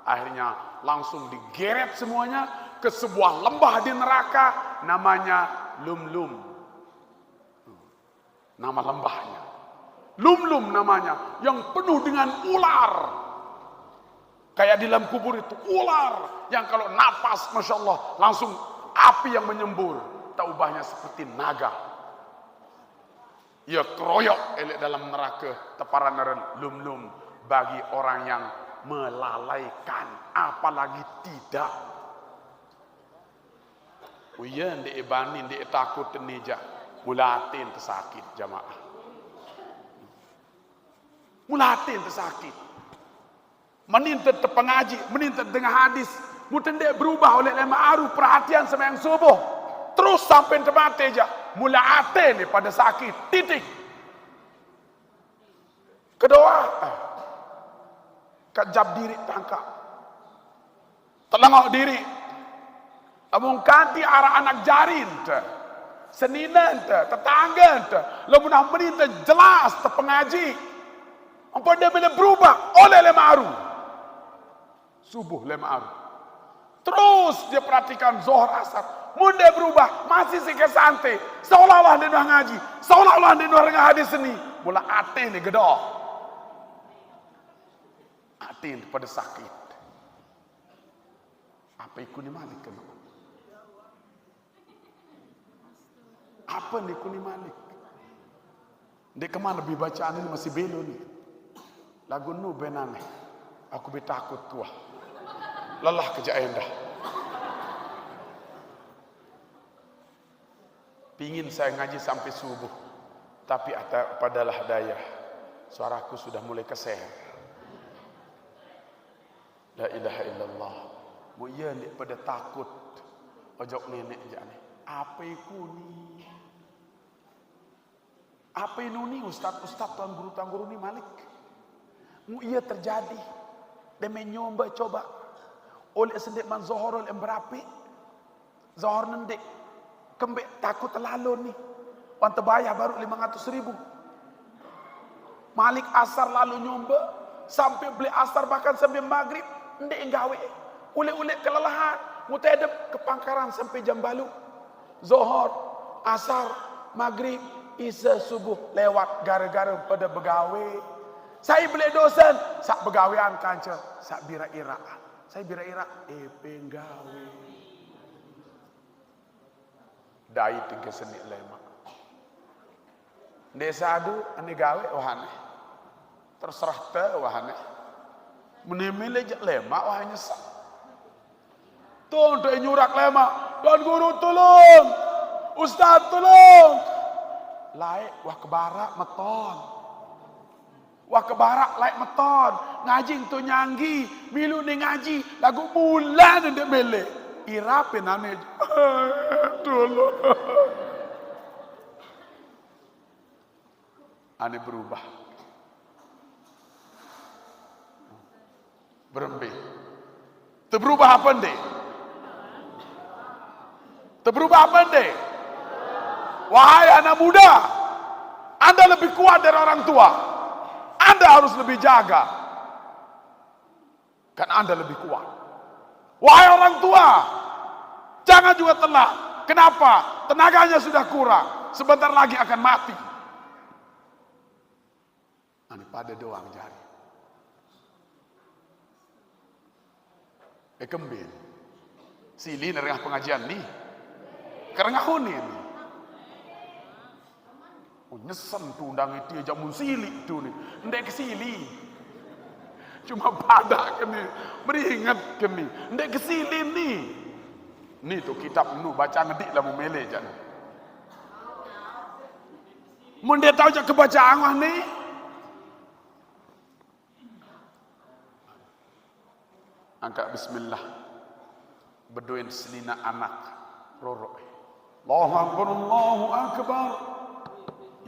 Akhirnya langsung digeret semuanya ke sebuah lembah di neraka namanya Lumlum. Nama lembahnya Lumlum namanya, yang penuh dengan ular. Kayak di dalam kubur itu ular yang kalau napas Masya Allah langsung api yang menyembur. Taubahnya seperti naga. Ya keroyok elek dalam neraka teparan Lumlum bagi orang yang melalaikan, apalagi tidak. Uyan di ibanin di takut tenija mulatin tersakit jamaah. Mulatin tersakit. Menintet terpengaji, menintet dengan hadis, mutendek berubah oleh lema aru perhatian sama yang subuh. Terus sampai tempat aja, mulatin pada sakit, titik. Kedua, kejap diri tangkap. Telengok diri. Amung kanti arah anak jarin seninan tetangga lemunah menintet jelas terpengaji. Apa dia boleh berubah oleh lemaru subuh lemaru. Terus dia perhatikan zohor asar. Mun dia berubah masih sikit santai. Seolah-olah dia nak ngaji. Seolah-olah dia nak dengar hadis seni. Mula ate ni gedah. Ate pada sakit. Apa ikut ni malik kan? Apa ni ikut ni malik? Dia kemana lebih bacaan ini masih belo ni. Lagu nu benane. Aku bertakut tua. Lelah kerja endah. Pingin saya ngaji sampai subuh. Tapi padalah daya. Suaraku sudah mulai keser. La ilaha illallah. Mu'yan pada takut. ojok nenek jane. Apa iku ni? Apa ini nih ustaz tuan guru ni Malik? Iya terjadi. Demi nyoba coba. Oleh sendik man Zohor oleh berapi. Zohor nendek. Kembek takut terlalu nih. Wan terbayar baru 500.000. Malik asar lalu nyoba. Sampai beli asar bahkan sampai maghrib. Ndek gawe. Ule-ule kelelahan. Mutadab ke Pangkaran sampai jam balu. Zohor, asar, maghrib, isya, subuh lewat gara-gara pada begawe. Saya beli dosen, sak begawean kanca, sak bira-iraan. Saya bira-ira, penggawe. Dai 3 senit lema. Desa adu ane gawe wahane. Terserah te wahane. Menemele jak lema wahane sak. Tuan nyurak lema. Tuan guru tolong. Ustaz tolong. Laik wah kebarak meton. Wah kebarak laik meton. Ngaji tu nyanggi. Milu ni ngaji. Lagu bulan ndek mele. Ira penane. Tolong. Ane berubah. Berembe. Terberubah apa ndek? Terberubah apa ndek? Wahai anak muda, Anda lebih kuat dari orang tua. Anda harus lebih jaga. Kan Anda lebih kuat. Wahai orang tua, jangan juga telat. Kenapa? Tenaganya sudah kurang. Sebentar lagi akan mati. Ini pada doang jari. Kembali. Sili nerengah pengajian nih. Kerengah huni nih. Nyesen tu undang itu aja mun silik tu ni. Ndek kesili. Cuma pada ke ni. Beringat ke ni. Ndek kesili ni. Ni tu kitab nu baca ngedik lah memele jan. Mun dia tahu jak kebacaan wah ni. Angkat bismillah. Berdoain selina anak. Roro. Allahu Akbar, Allahu Akbar.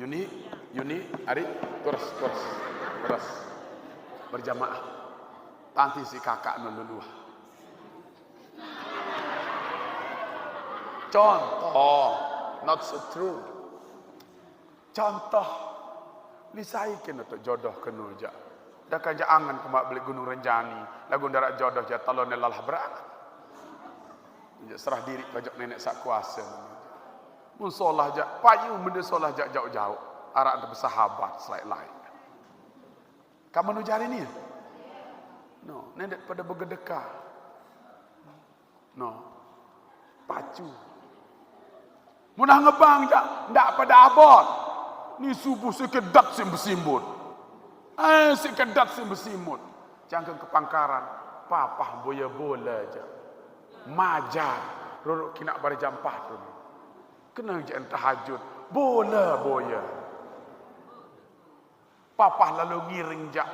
Yuni, Ari, terus. Berjamaah. Tanti si kakak nululuh. Contoh, not so true. Contoh, lisai kena tu jodoh kena je. Dah kerja angan kemak beli Gunung Renjani, lagu darat jodoh je talon lalah berangan. Serah diri pajak nenek sak kuasa. Musolah je, payu benda solah je jauh-jauh. Arak ada bersahabat selain-lain. Kamu nu jari ni? No, nenek pada bergedekah. No, pacu. Munah ngebang je, ndak pada abot. Ni subuh sekedat sim bersimbut. Sekedat sim bersimut. Jangan ke Pangkaran. Papah boya-bola je. Majar. Rorok kinak pada jam 4 tu. Kena jangan tahajud. Bola-boya. Papah lalu ngiring je.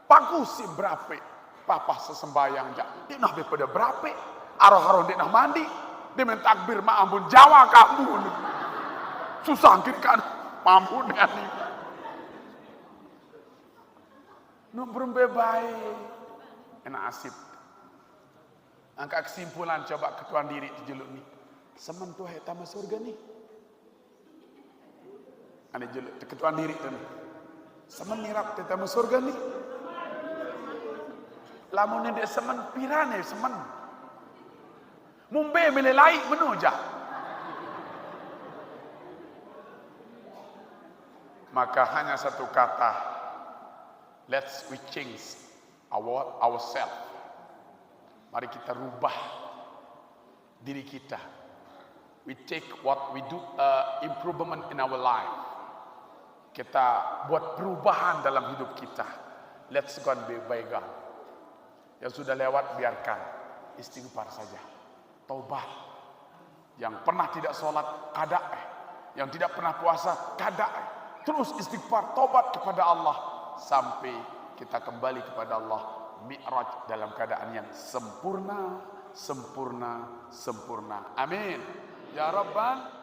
Bagus si berapa. Papah sesembayang je. Dia nak daripada berapa. Arah-arah dia nak mandi. Dia main takbir ma'ampun. Jawa kamu. Susah kira-kira. Mampu dengan ni. Nuk berumbe baik. Enak asip. Angkat kesimpulan coba ketuan diri jeluk ni. Semen tu hai tamat surga ni. Ane jeluk ketuan diri tu ni. Semen nirap te tamat surga ni. Lamun ni dia semen pirane semen. Mumbai mele laik menuja. Maka hanya satu kata. Let's we change ourselves. Mari kita rubah diri kita. We take what we do improvement in our life. Kita buat perubahan dalam hidup kita. Let's go and be by God. Yang sudah lewat biarkan, istighfar saja. Taubat. Yang pernah tidak sholat kada. Yang tidak pernah puasa kada. Terus istighfar, taubat kepada Allah. Sampai kita kembali kepada Allah Mi'raj dalam keadaan yang sempurna, sempurna-sempurna. Amin. Ya Rabbal